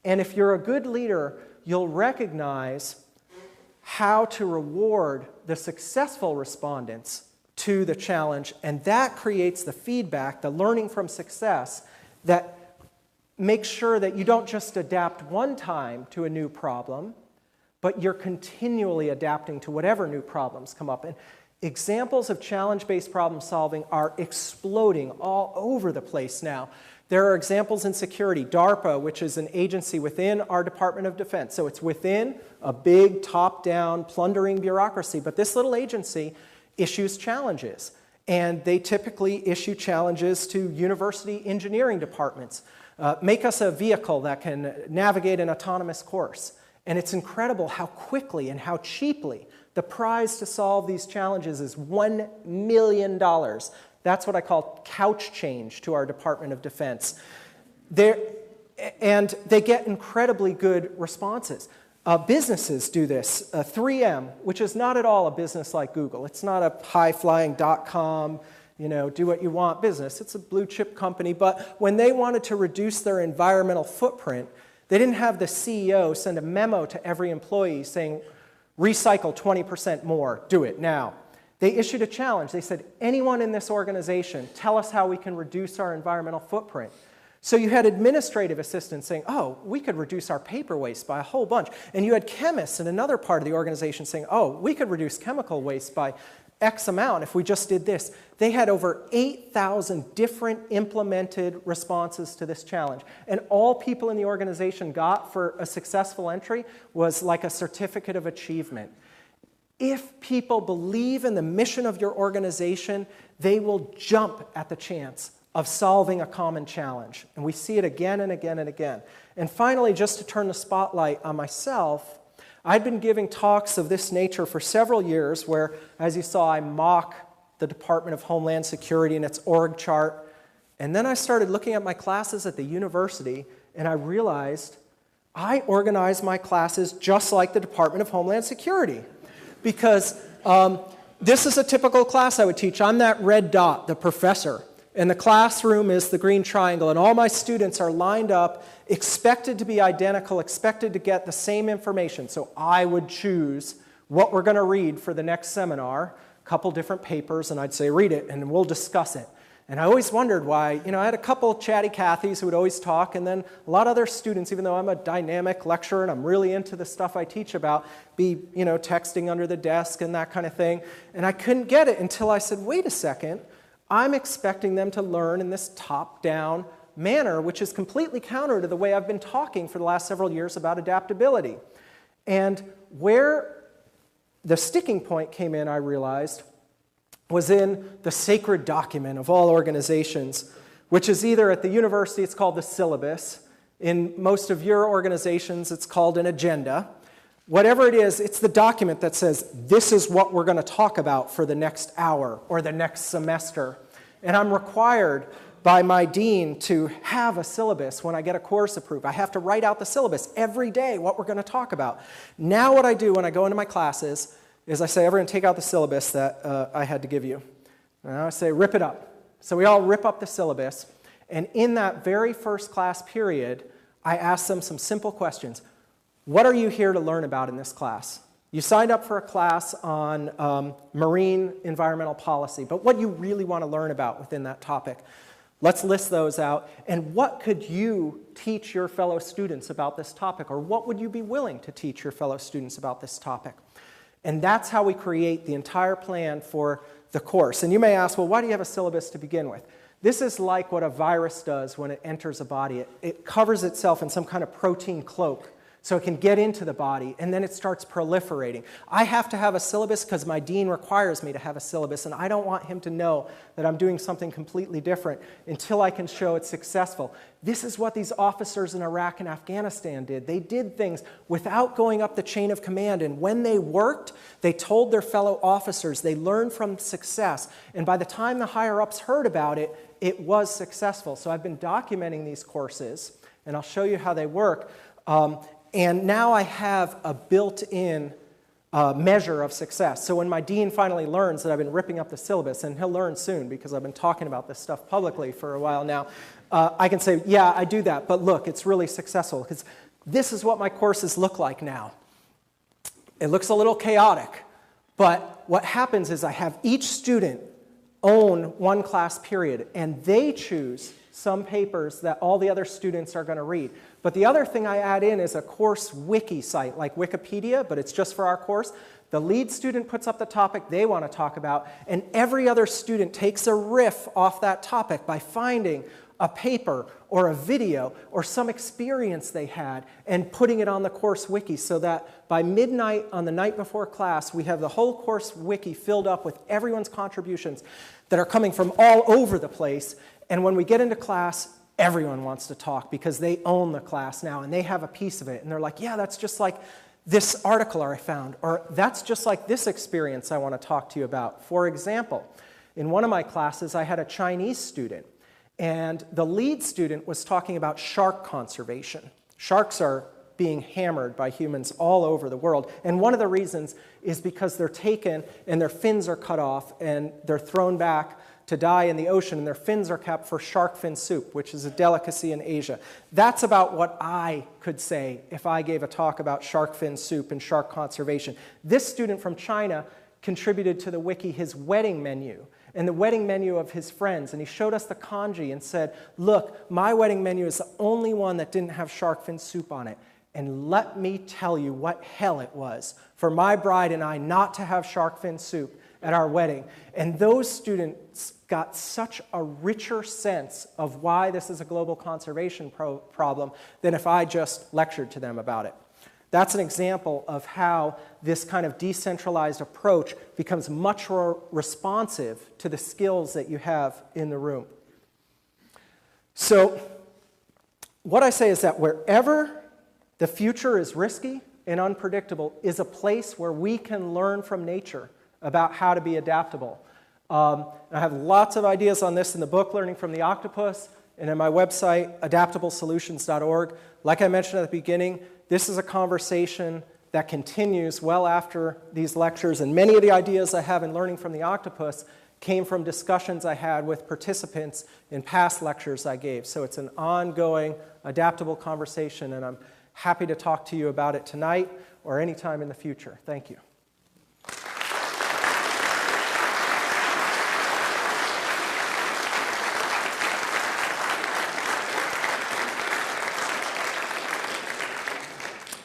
And if you're a good leader, you'll recognize how to reward the successful respondents to the challenge, and that creates the feedback, the learning from success, that makes sure that you don't just adapt one time to a new problem, but you're continually adapting to whatever new problems come up. And examples of challenge-based problem solving are exploding all over the place now. There are examples in security. DARPA, which is an agency within our Department of Defense. So it's within a big top-down plundering bureaucracy. But this little agency issues challenges. And they typically issue challenges to university engineering departments. Make us a vehicle that can navigate an autonomous course. And it's incredible how quickly and how cheaply the prize to solve these challenges is $1 million. That's what I call couch change to our Department of Defense. And they get incredibly good responses. Businesses do this. 3M, which is not at all a business like Google. It's not a high-flying .com, do what you want business. It's a blue-chip company. But when they wanted to reduce their environmental footprint, they didn't have the CEO send a memo to every employee saying, recycle 20% more, do it now. They issued a challenge. They said, anyone in this organization, tell us how we can reduce our environmental footprint. So you had administrative assistants saying, oh, we could reduce our paper waste by a whole bunch. And you had chemists in another part of the organization saying, oh, we could reduce chemical waste by X amount if we just did this. They had over 8,000 different implemented responses to this challenge. And all people in the organization got for a successful entry was like a certificate of achievement. If people believe in the mission of your organization, they will jump at the chance of solving a common challenge. And we see it again and again and again. And finally, just to turn the spotlight on myself, I'd been giving talks of this nature for several years where, as you saw, I mock the Department of Homeland Security and its org chart. And then I started looking at my classes at the university, and I realized I organize my classes just like the Department of Homeland Security. Because this is a typical class I would teach. I'm that red dot, the professor, and the classroom is the green triangle, and all my students are lined up, expected to be identical, expected to get the same information. So I would choose what we're going to read for the next seminar, a couple different papers, and I'd say, read it, and we'll discuss it. And I always wondered why, I had a couple chatty Cathys who would always talk, and then a lot of other students, even though I'm a dynamic lecturer and I'm really into the stuff I teach about, be, texting under the desk and that kind of thing. And I couldn't get it until I said, wait a second, I'm expecting them to learn in this top-down manner, which is completely counter to the way I've been talking for the last several years about adaptability. And where the sticking point came in, I realized, was in the sacred document of all organizations, which is either at the university, it's called the syllabus. In most of your organizations, it's called an agenda. Whatever it is, it's the document that says, this is what we're going to talk about for the next hour or the next semester. And I'm required by my dean to have a syllabus when I get a course approved. I have to write out the syllabus every day, what we're going to talk about. Now what I do when I go into my classes is I say, everyone take out the syllabus that I had to give you. And I say, rip it up. So we all rip up the syllabus. And in that very first class period, I ask them some simple questions. What are you here to learn about in this class? You signed up for a class on marine environmental policy, but what do you really want to learn about within that topic? Let's list those out. And what could you teach your fellow students about this topic? Or what would you be willing to teach your fellow students about this topic? And that's how we create the entire plan for the course. And you may ask, well, why do you have a syllabus to begin with? This is like what a virus does when it enters a body. It covers itself in some kind of protein cloak so it can get into the body, and then it starts proliferating. I have to have a syllabus because my dean requires me to have a syllabus, and I don't want him to know that I'm doing something completely different until I can show it's successful. This is what these officers in Iraq and Afghanistan did. They did things without going up the chain of command, and when they worked, they told their fellow officers. They learned from success, and by the time the higher-ups heard about it, it was successful. So I've been documenting these courses, and I'll show you how they work. And now I have a built-in measure of success. So when my dean finally learns that I've been ripping up the syllabus, and he'll learn soon because I've been talking about this stuff publicly for a while now, I can say, yeah, I do that, but look, it's really successful because this is what my courses look like now. It looks a little chaotic, but what happens is I have each student own one class period, and they choose some papers that all the other students are going to read. But the other thing I add in is a course wiki site, like Wikipedia, but it's just for our course. The lead student puts up the topic they want to talk about, and every other student takes a riff off that topic by finding a paper or a video or some experience they had and putting it on the course wiki so that by midnight on the night before class, we have the whole course wiki filled up with everyone's contributions that are coming from all over the place. And when we get into class, everyone wants to talk because they own the class now and they have a piece of it. And they're like, yeah, that's just like this article I found, or that's just like this experience I want to talk to you about. For example, in one of my classes, I had a Chinese student, and the lead student was talking about shark conservation. Sharks are being hammered by humans all over the world, and one of the reasons is because they're taken and their fins are cut off and they're thrown back to die in the ocean, and their fins are kept for shark fin soup, which is a delicacy in Asia. That's about what I could say if I gave a talk about shark fin soup and shark conservation. This student from China contributed to the wiki his wedding menu and the wedding menu of his friends, and he showed us the kanji and said, look, my wedding menu is the only one that didn't have shark fin soup on it. And let me tell you what hell it was for my bride and I not to have shark fin soup at our wedding. And those students got such a richer sense of why this is a global conservation problem than if I just lectured to them about it. That's an example of how this kind of decentralized approach becomes much more responsive to the skills that you have in the room. So what I say is that wherever the future is risky and unpredictable is a place where we can learn from nature about how to be adaptable. I have lots of ideas on this in the book, Learning from the Octopus, and in my website, adaptablesolutions.org. Like I mentioned at the beginning, this is a conversation that continues well after these lectures, and many of the ideas I have in Learning from the Octopus came from discussions I had with participants in past lectures I gave. So it's an ongoing, adaptable conversation, and I'm happy to talk to you about it tonight or anytime in the future. Thank you.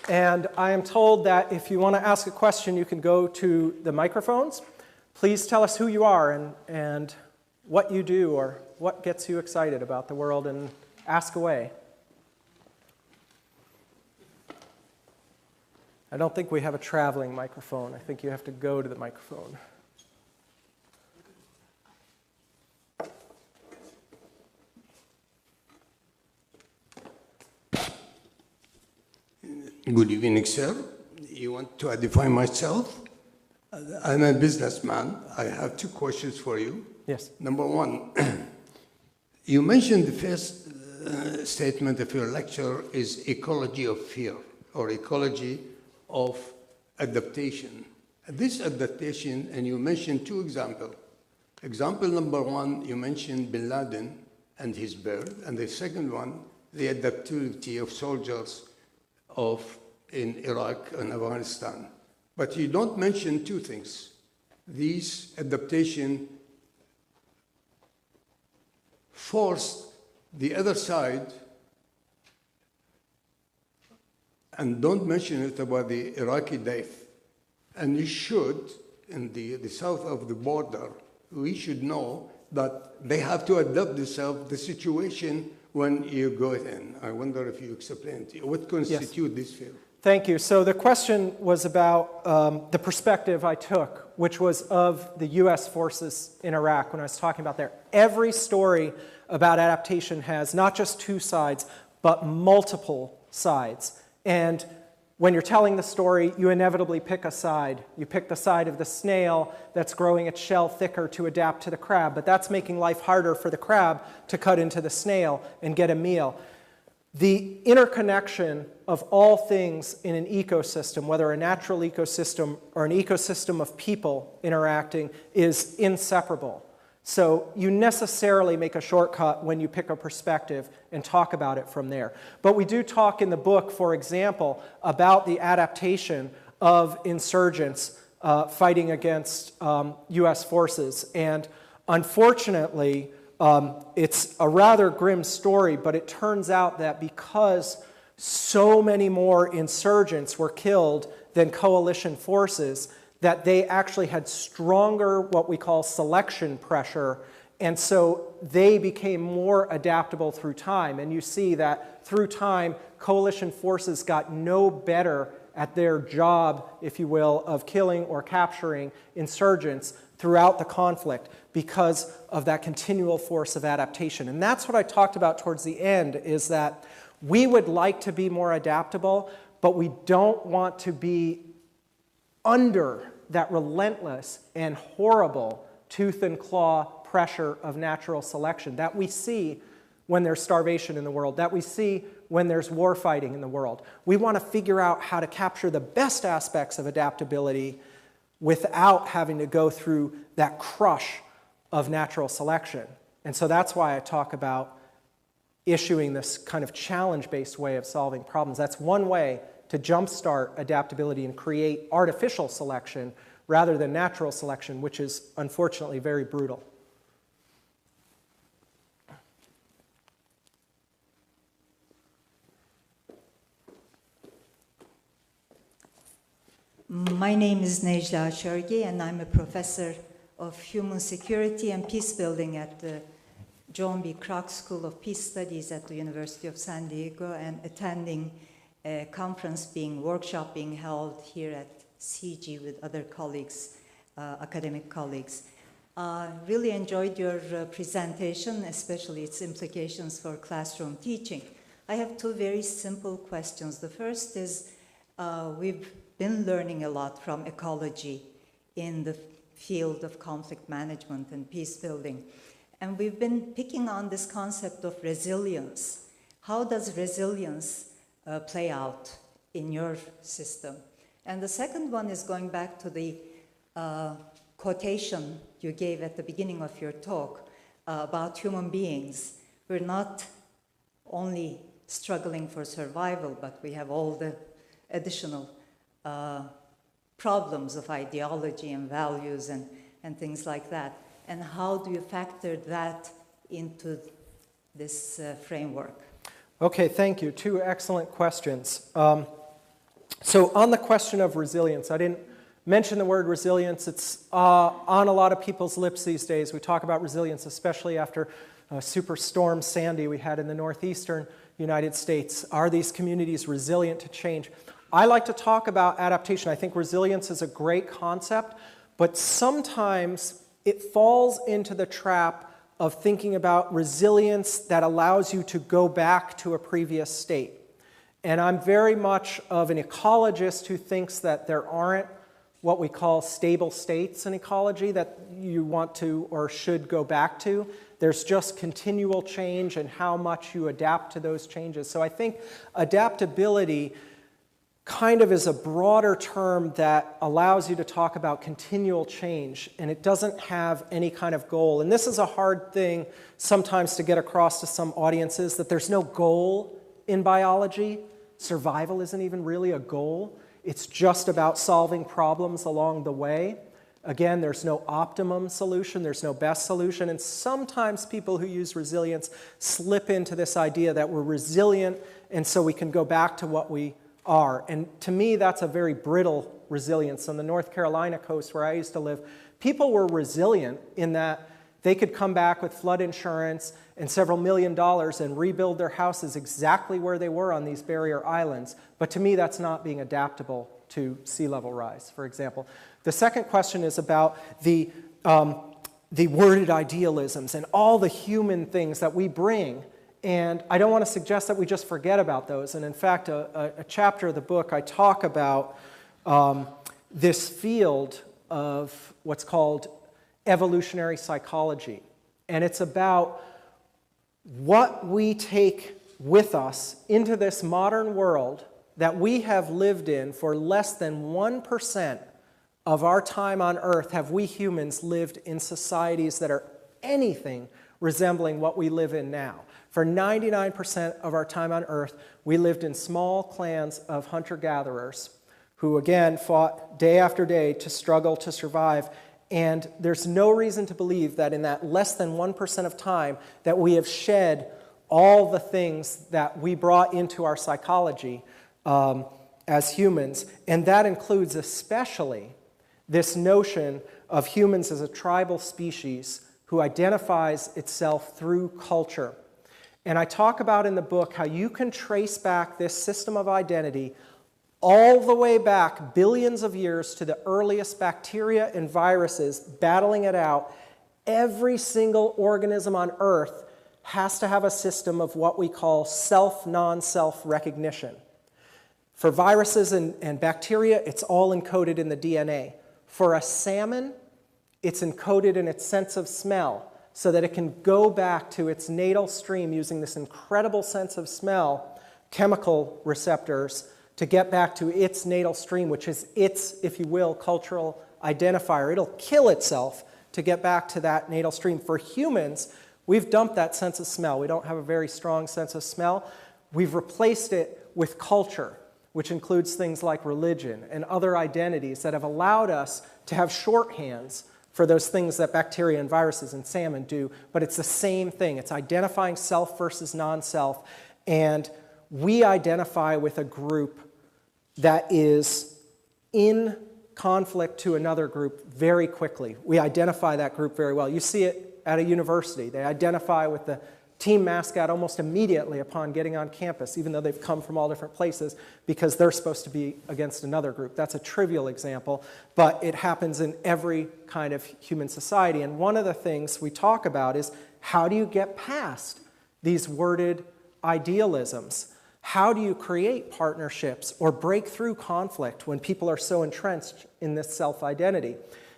And I am told that if you want to ask a question, you can go to the microphones. Please tell us who you are and what you do or what gets you excited about the world, and ask away. I don't think we have a traveling microphone. I think you have to go to the microphone. Good evening, sir. You want to define myself? I'm a businessman. I have two questions for you. Yes. Number one, you mentioned the first statement of your lecture is ecology of fear, or ecology of adaptation. This adaptation, and you mentioned two examples. Example number one, you mentioned Bin Laden and his bird, and the second one, the adaptability of soldiers in Iraq and Afghanistan. But you don't mention two things. These adaptation forced the other side, and don't mention it about the Iraqi death. And you should, in the south of the border, we should know that they have to adapt themselves to the situation when you go in. I wonder if you explained what constitutes this fear. Thank you. So the question was about the perspective I took, which was of the US forces in Iraq when I was talking about there. Every story about adaptation has not just two sides, but multiple sides. And when you're telling the story, you inevitably pick a side. You pick the side of the snail that's growing its shell thicker to adapt to the crab, but that's making life harder for the crab to cut into the snail and get a meal. The interconnection of all things in an ecosystem, whether a natural ecosystem or an ecosystem of people interacting, is inseparable. So you necessarily make a shortcut when you pick a perspective and talk about it from there. But we do talk in the book, for example, about the adaptation of insurgents fighting against US forces. And unfortunately, it's a rather grim story, but it turns out that because so many more insurgents were killed than coalition forces, that they actually had stronger, what we call selection pressure, and so they became more adaptable through time. And you see that through time, coalition forces got no better at their job, if you will, of killing or capturing insurgents throughout the conflict because of that continual force of adaptation. And that's what I talked about towards the end, is that we would like to be more adaptable, but we don't want to be under that relentless and horrible tooth and claw pressure of natural selection that we see when there's starvation in the world, that we see when there's war fighting in the world. We want to figure out how to capture the best aspects of adaptability without having to go through that crush of natural selection. And so that's why I talk about issuing this kind of challenge-based way of solving problems. That's one way to jumpstart adaptability and create artificial selection rather than natural selection, which is unfortunately very brutal. My name is Necla Şörgi, and I'm a professor of human security and peace building at the John B. Kroc School of Peace Studies at the University of San Diego, and attending a conference workshop being held here at CIGI with other colleagues, academic colleagues. Really enjoyed your presentation, especially its implications for classroom teaching. I have two very simple questions. The first is, we've been learning a lot from ecology in the field of conflict management and peace building. And we've been picking on this concept of resilience. How does resilience play out in your system? And the second one is going back to the quotation you gave at the beginning of your talk about human beings. We're not only struggling for survival, but we have all the additional problems of ideology and values and things like that. And how do you factor that into this framework? Okay, thank you. Two excellent questions. So on the question of resilience, I didn't mention the word resilience. It's on a lot of people's lips these days. We talk about resilience, especially after Superstorm Sandy we had in the northeastern United States. Are these communities resilient to change? I like to talk about adaptation. I think resilience is a great concept, but sometimes it falls into the trap of thinking about resilience that allows you to go back to a previous state. And I'm very much of an ecologist who thinks that there aren't what we call stable states in ecology that you want to or should go back to. There's just continual change and how much you adapt to those changes. So I think adaptability kind of is a broader term that allows you to talk about continual change, and it doesn't have any kind of goal. And this is a hard thing sometimes to get across to some audiences, that there's no goal in biology. Survival isn't even really a goal. It's just about solving problems along the way. Again, there's no optimum solution, there's no best solution, and sometimes people who use resilience slip into this idea that we're resilient and so we can go back to what we are. And to me, that's a very brittle resilience. On the North Carolina coast where I used to live, people were resilient in that they could come back with flood insurance and several $1 million and rebuild their houses exactly where they were on these barrier islands. But to me, that's not being adaptable to sea level rise, for example. The second question is about the worded idealisms and all the human things that we bring. And I don't want to suggest that we just forget about those. And in fact, a chapter of the book, I talk about this field of what's called evolutionary psychology. And it's about what we take with us into this modern world that we have lived in for less than 1% of our time on Earth have we humans lived in societies that are anything resembling what we live in now. For 99% of our time on Earth, we lived in small clans of hunter-gatherers who, again, fought day after day to struggle to survive. And there's no reason to believe that in that less than 1% of time that we have shed all the things that we brought into our psychology as humans. And that includes especially this notion of humans as a tribal species who identifies itself through culture. And I talk about in the book how you can trace back this system of identity all the way back billions of years to the earliest bacteria and viruses battling it out. Every single organism on Earth has to have a system of what we call self-non-self recognition. For viruses and bacteria, it's all encoded in the DNA. For a salmon, it's encoded in its sense of smell so that it can go back to its natal stream using this incredible sense of smell, chemical receptors, to get back to its natal stream, which is its, if you will, cultural identifier. It'll kill itself to get back to that natal stream. For humans, we've dumped that sense of smell. We don't have a very strong sense of smell. We've replaced it with culture, which includes things like religion and other identities that have allowed us to have shorthands for those things that bacteria and viruses and salmon do, but it's the same thing. It's identifying self versus non-self, and we identify with a group that is in conflict to another group very quickly. We identify that group very well. You see it at a university. They identify with the team mascot almost immediately upon getting on campus, even though they've come from all different places, because they're supposed to be against another group. That's a trivial example, but it happens in every kind of human society. And one of the things we talk about is, how do you get past these worded idealisms? How do you create partnerships or break through conflict when people are so entrenched in this self-identity?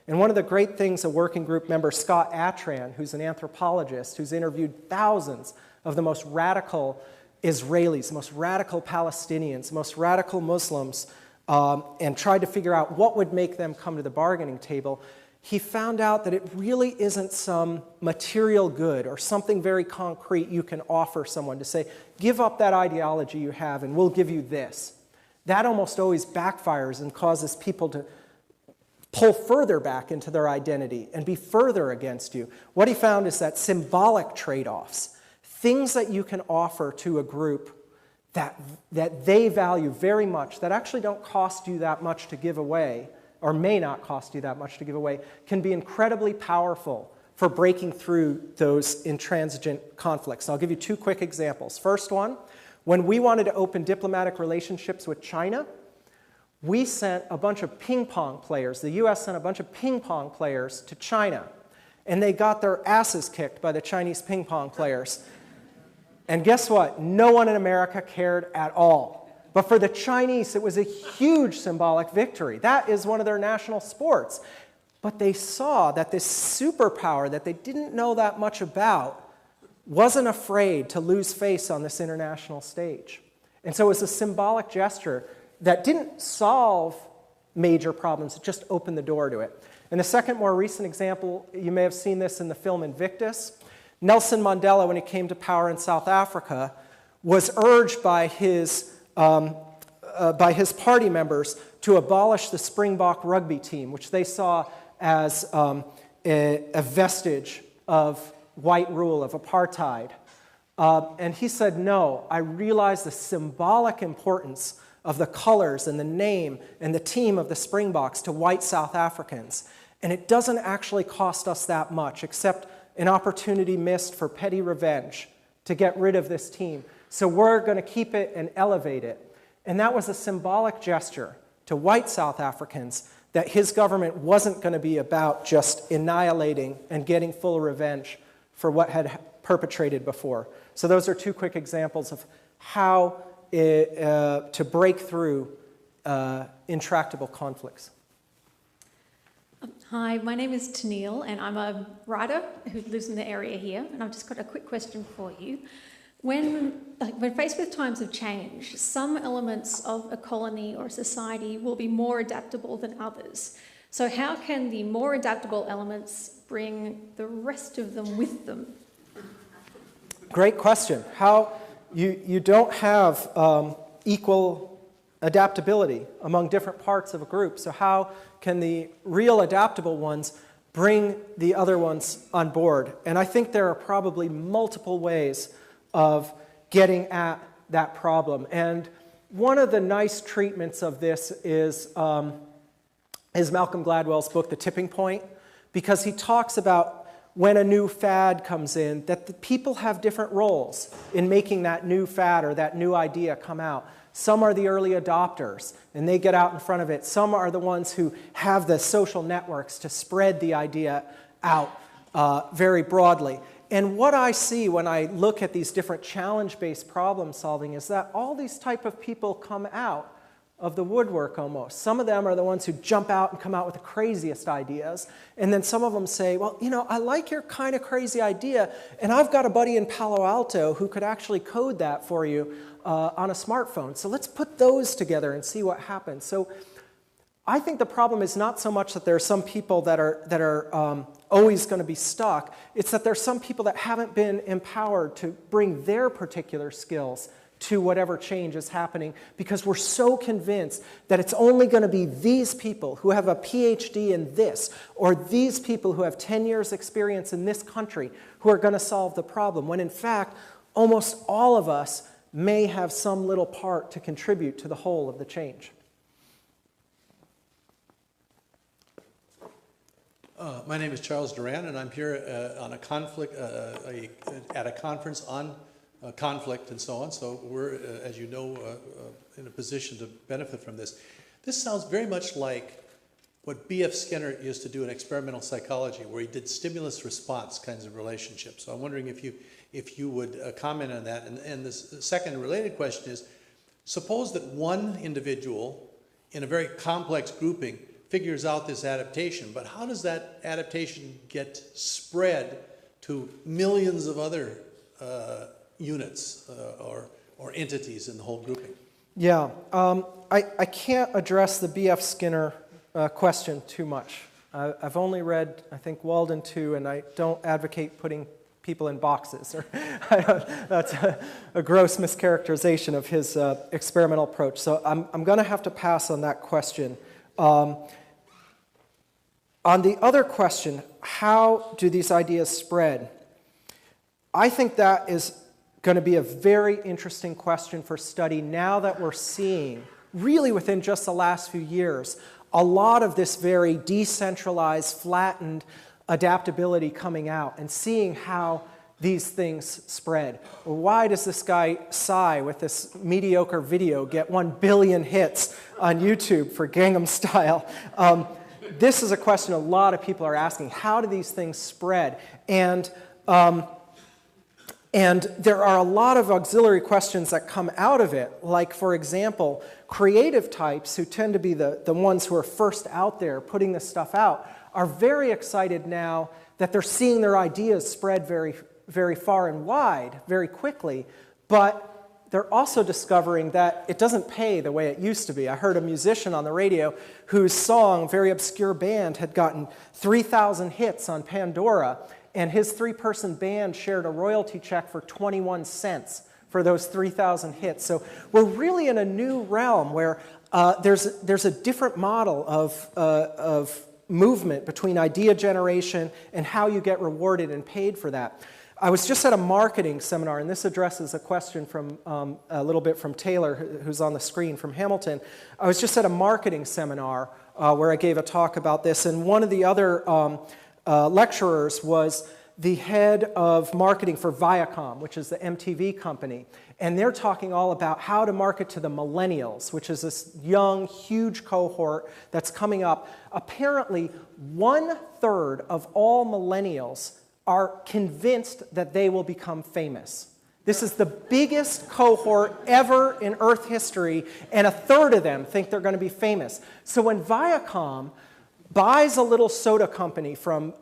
And one of the great things a working group member, Scott Atran, who's an anthropologist, who's interviewed thousands of the most radical Israelis, the most radical Palestinians, the most radical Muslims, and tried to figure out what would make them come to the bargaining table, he found out that it really isn't some material good or something very concrete you can offer someone to say, give up that ideology you have and we'll give you this. That almost always backfires and causes people to pull further back into their identity and be further against you. What he found is that symbolic trade-offs, things that you can offer to a group that they value very much, that actually don't cost you that much to give away, or may not cost you that much to give away, can be incredibly powerful for breaking through those intransigent conflicts. And I'll give you two quick examples. First one, when we wanted to open diplomatic relationships with China, we sent a bunch of ping pong players. The US sent a bunch of ping pong players to China, and they got their asses kicked by the Chinese ping pong players. And guess what? No one in America cared at all. But for the Chinese, it was a huge symbolic victory. That is one of their national sports. But they saw that this superpower that they didn't know that much about wasn't afraid to lose face on this international stage. And so it was a symbolic gesture that didn't solve major problems, it just opened the door to it. And the second more recent example, you may have seen this in the film Invictus. Nelson Mandela, when he came to power in South Africa, was urged by his party members to abolish the Springbok rugby team, which they saw as a vestige of white rule, of apartheid. And he said, no, I realize the symbolic importance of the colors and the name and the team of the Springboks to white South Africans. And it doesn't actually cost us that much, except an opportunity missed for petty revenge to get rid of this team. So we're going to keep it and elevate it. And that was a symbolic gesture to white South Africans that his government wasn't going to be about just annihilating and getting full revenge for what had perpetrated before. So those are two quick examples of how to break through intractable conflicts. Hi, my name is Tennille, and I'm a writer who lives in the area here, and I've just got a quick question for you. When faced with times of change, some elements of a colony or a society will be more adaptable than others. So how can the more adaptable elements bring the rest of them with them? Great question. How you don't have equal adaptability among different parts of a group. So how can the real adaptable ones bring the other ones on board? And I think there are probably multiple ways of getting at that problem. And one of the nice treatments of this is Malcolm Gladwell's book, The Tipping Point, because he talks about when a new fad comes in, that the people have different roles in making that new fad or that new idea come out. Some are the early adopters, and they get out in front of it. Some are the ones who have the social networks to spread the idea out very broadly. And what I see when I look at these different challenge-based problem solving is that all these type of people come out of the woodwork almost. Some of them are the ones who jump out and come out with the craziest ideas. And then some of them say, well, you know, I like your kind of crazy idea, and I've got a buddy in Palo Alto who could actually code that for you on a smartphone. So let's put those together and see what happens. So I think the problem is not so much that there are some people that are always going to be stuck. It's that there's some people that haven't been empowered to bring their particular skills to whatever change is happening, because we're so convinced that it's only going to be these people who have a PhD in this, or these people who have 10 years experience in this country who are going to solve the problem, when in fact, almost all of us may have some little part to contribute to the whole of the change. My name is Charles Duran, and I'm here on a conflict at a conference on conflict and so on. So we're, as you know, in a position to benefit from this. This sounds very much like what B.F. Skinner used to do in experimental psychology, where he did stimulus-response kinds of relationships. So I'm wondering if you would comment on that. And the second related question is, suppose that one individual in a very complex grouping figures out this adaptation, but how does that adaptation get spread to millions of other units or entities in the whole grouping? Yeah, I can't address the B.F. Skinner question too much. I've only read, I think, Walden 2, and I don't advocate putting people in boxes. That's a gross mischaracterization of his experimental approach. So I'm going to have to pass on that question. On the other question, how do these ideas spread? I think that is going to be a very interesting question for study now that we're seeing, really within just the last few years, a lot of this very decentralized, flattened adaptability coming out and seeing how these things spread. Why does this guy Psy with this mediocre video get 1 billion hits on YouTube for Gangnam Style? This is a question a lot of people are asking. How do these things spread? And there are a lot of auxiliary questions that come out of it, like, for example, creative types, who tend to be the ones who are first out there putting this stuff out, are very excited now that they're seeing their ideas spread very, very far and wide very quickly, but they're also discovering that it doesn't pay the way it used to be. I heard a musician on the radio whose song, very obscure band, had gotten 3,000 hits on Pandora, and his 3-person band shared a royalty check for 21 cents for those 3,000 hits. So we're really in a new realm where there's a different model of movement between idea generation and how you get rewarded and paid for that. I was just at a marketing seminar, and this addresses a question from a little bit from Taylor, who's on the screen, from Hamilton. I was just at a marketing seminar where I gave a talk about this, and one of the other lecturers was the head of marketing for Viacom, which is the MTV company. And they're talking all about how to market to the millennials, which is this young, huge cohort that's coming up. Apparently, 1/3 of all millennials are convinced that they will become famous. This is the biggest cohort ever in Earth history, and 1/3 of them think they're going to be famous. So when Viacom buys a little soda company from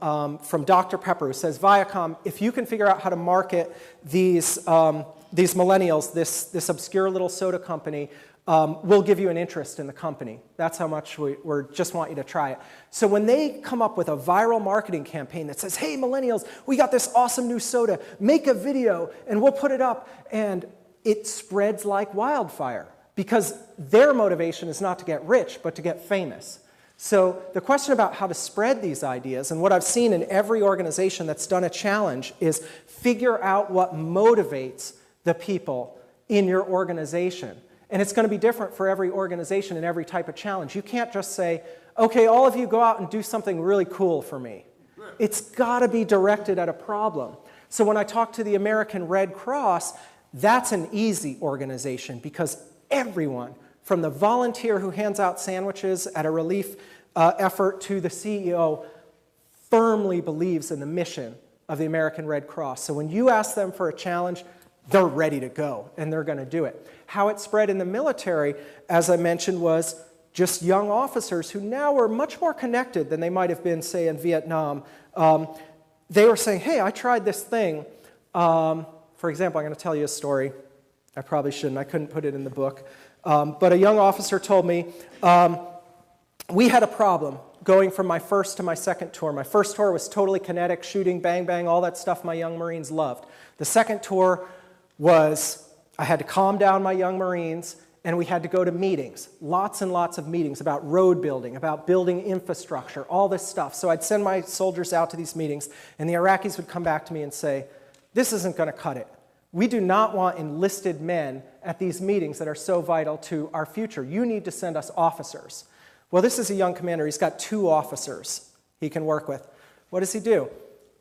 Dr. Pepper, who says, Viacom, if you can figure out how to market these millennials, this obscure little soda company, we'll give you an interest in the company. That's how much we just want you to try it. So when they come up with a viral marketing campaign that says, hey, millennials, we got this awesome new soda, make a video and we'll put it up, and it spreads like wildfire because their motivation is not to get rich, but to get famous. So the question about how to spread these ideas, and what I've seen in every organization that's done a challenge, is figure out what motivates the people in your organization. And it's going to be different for every organization and every type of challenge. You can't just say, okay, all of you go out and do something really cool for me. It's got to be directed at a problem. So when I talk to the American Red Cross, that's an easy organization because everyone, from the volunteer who hands out sandwiches at a relief effort to the CEO, firmly believes in the mission of the American Red Cross. So when you ask them for a challenge, they're ready to go, and they're going to do it. How it spread in the military, as I mentioned, was just young officers who now are much more connected than they might have been, say, in Vietnam. They were saying, hey, I tried this thing. For example, I'm going to tell you a story. I probably shouldn't. I couldn't put it in the book. But a young officer told me, we had a problem going from my first to my second tour. My first tour was totally kinetic, shooting, bang, bang, all that stuff my young Marines loved. The second tour was I had to calm down my young Marines, and we had to go to meetings, lots and lots of meetings about road building, about building infrastructure, all this stuff. So I'd send my soldiers out to these meetings, and the Iraqis would come back to me and say, this isn't going to cut it. We do not want enlisted men at these meetings that are so vital to our future. You need to send us officers. Well, this is a young commander. He's got 2 officers. he can work with. What does he do?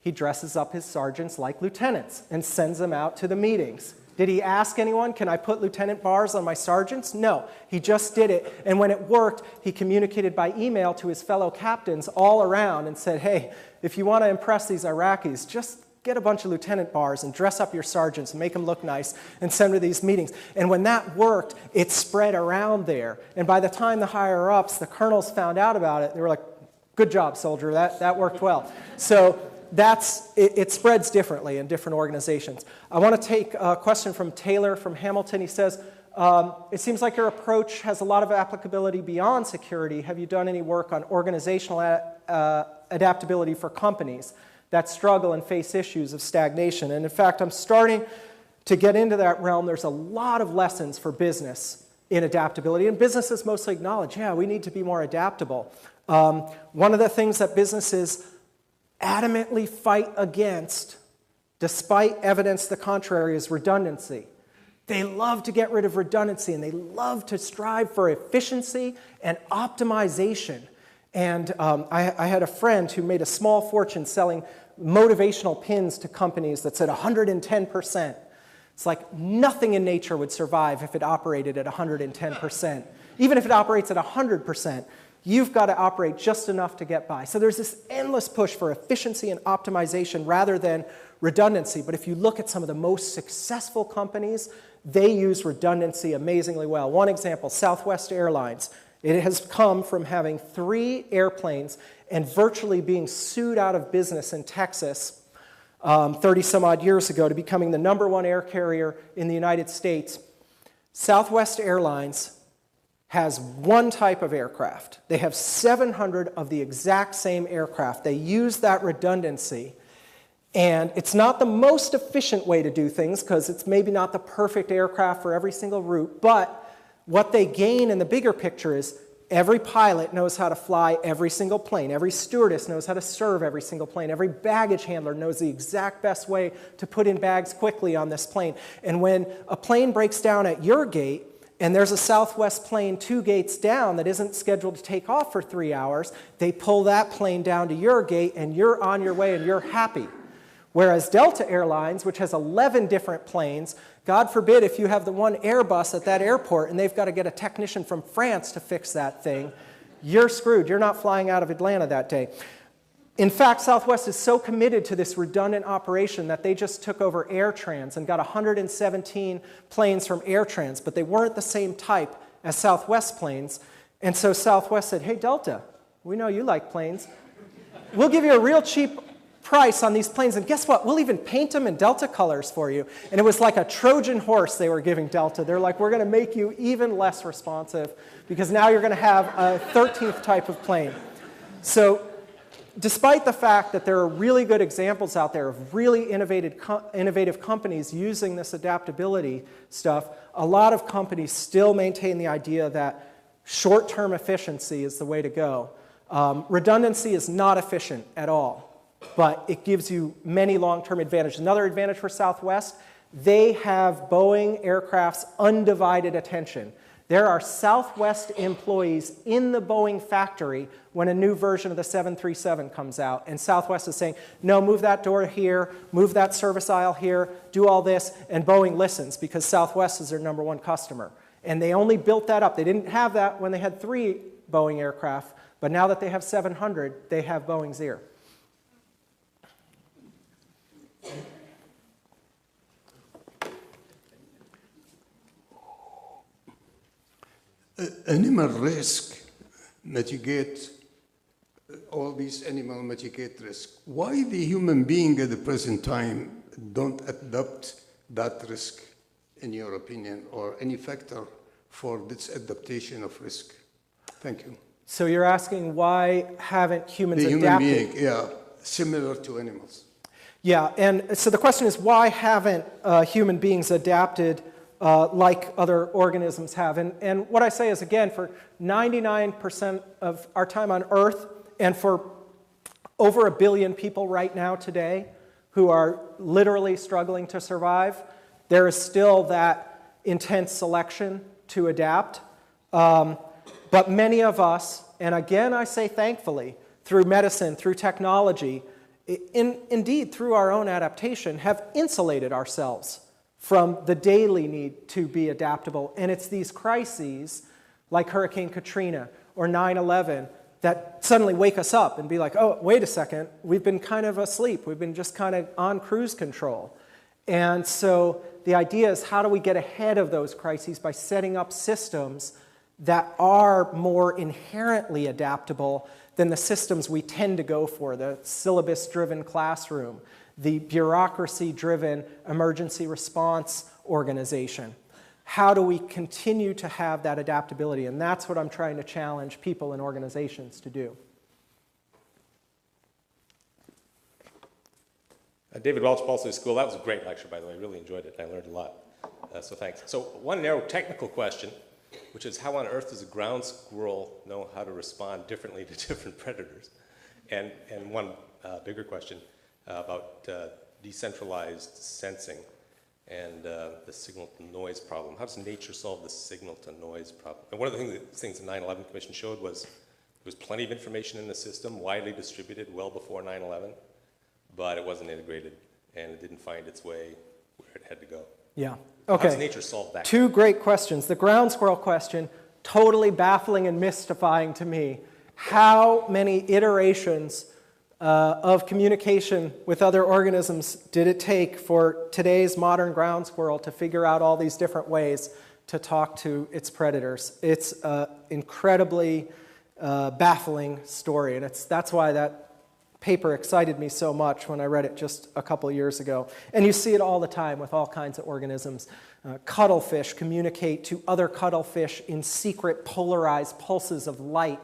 He dresses up his sergeants like lieutenants and sends them out to the meetings. Did he ask anyone, can I put lieutenant bars on my sergeants? No, he just did it. And when it worked, he communicated by email to his fellow captains all around and said, hey, if you want to impress these Iraqis, just get a bunch of lieutenant bars and dress up your sergeants and make them look nice and send them to these meetings. And when that worked, it spread around there. And by the time the higher-ups, the colonels found out about it, they were like, good job, soldier, that worked well. So it spreads differently in different organizations. I want to take a question from Taylor from Hamilton. He says, it seems like your approach has a lot of applicability beyond security. Have you done any work on organizational adaptability for companies that struggle and face issues of stagnation? And in fact, I'm starting to get into that realm. There's a lot of lessons for business in adaptability, and businesses mostly acknowledge, yeah, we need to be more adaptable. One of the things that businesses adamantly fight against, despite evidence to the contrary, is redundancy. They love to get rid of redundancy, and they love to strive for efficiency and optimization. And I had a friend who made a small fortune selling motivational pins to companies that said 110%. It's like nothing in nature would survive if it operated at 110%. Even if it operates at 100%, you've got to operate just enough to get by. So there's this endless push for efficiency and optimization rather than redundancy. But if you look at some of the most successful companies, they use redundancy amazingly well. One example, Southwest Airlines. It has come from having 3 airplanes and virtually being sued out of business in Texas 30 some odd years ago to becoming the #1 air carrier in the United States. Southwest Airlines has one type of aircraft. They have 700 of the exact same aircraft. They use that redundancy. And it's not the most efficient way to do things because it's maybe not the perfect aircraft for every single route, but what they gain in the bigger picture is every pilot knows how to fly every single plane. Every stewardess knows how to serve every single plane. Every baggage handler knows the exact best way to put in bags quickly on this plane. And when a plane breaks down at your gate, and there's a Southwest plane 2 gates down that isn't scheduled to take off for 3 hours, they pull that plane down to your gate, and you're on your way, and you're happy. Whereas Delta Airlines, which has 11 different planes, God forbid if you have the one Airbus at that airport and they've got to get a technician from France to fix that thing, you're screwed. You're not flying out of Atlanta that day. In fact, Southwest is so committed to this redundant operation that they just took over AirTrans and got 117 planes from AirTrans, but they weren't the same type as Southwest planes. And so Southwest said, hey, Delta, we know you like planes. We'll give you a real cheap price on these planes, and guess what? We'll even paint them in Delta colors for you. And it was like a Trojan horse they were giving Delta. They're like, we're going to make you even less responsive because now you're going to have a 13th type of plane. So despite the fact that there are really good examples out there of really innovative companies using this adaptability stuff, a lot of companies still maintain the idea that short-term efficiency is the way to go. Redundancy is not efficient at all, but it gives you many long-term advantages. Another advantage for Southwest, they have Boeing aircraft's undivided attention. There are Southwest employees in the Boeing factory when a new version of the 737 comes out, and Southwest is saying, no, move that door here, move that service aisle here, do all this, and Boeing listens because Southwest is their #1 customer. And they only built that up. They didn't have that when they had 3 Boeing aircraft, but now that they have 700, they have Boeing's ear. Animal risk mitigate, all these animals mitigate risk. Why the human being at the present time don't adopt that risk, in your opinion, or any factor for this adaptation of risk? Thank you. So you're asking why haven't humans the adapted? human being, yeah, similar to animals. Yeah, and so the question is why haven't human beings adapted like other organisms have? And what I say is, again, for 99% of our time on Earth and for over 1 billion people right now today who are literally struggling to survive, there is still that intense selection to adapt. But many of us, and again I say thankfully, through medicine, through technology, indeed through our own adaptation, have insulated ourselves from the daily need to be adaptable. And it's these crises, like Hurricane Katrina or 9/11, that suddenly wake us up and be like, oh, wait a second, we've been kind of asleep. We've been just kind of on cruise control. And so the idea is, how do we get ahead of those crises by setting up systems that are more inherently adaptable than the systems we tend to go for, the syllabus-driven classroom, the bureaucracy-driven emergency response organization. How do we continue to have that adaptability? And that's what I'm trying to challenge people and organizations to do. David Welch, Balsley School. That was a great lecture, by the way. I really enjoyed it. I learned a lot. So thanks. So one narrow technical question, which is, how on earth does a ground squirrel know how to respond differently to different predators? And one bigger question about decentralized sensing and the signal-to-noise problem. How does nature solve the signal-to-noise problem? And one of the things the 9/11 Commission showed was there was plenty of information in the system, widely distributed well before 9/11, but it wasn't integrated, and it didn't find its way where it had to go. Yeah. How Okay. does nature solve that? Two great questions. The ground squirrel question, totally baffling and mystifying to me. How many iterations of communication with other organisms did it take for today's modern ground squirrel to figure out all these different ways to talk to its predators? It's an incredibly baffling story, and that's why that paper excited me so much when I read it just a couple years ago. And you see it all the time with all kinds of organisms. Cuttlefish communicate to other cuttlefish in secret polarized pulses of light.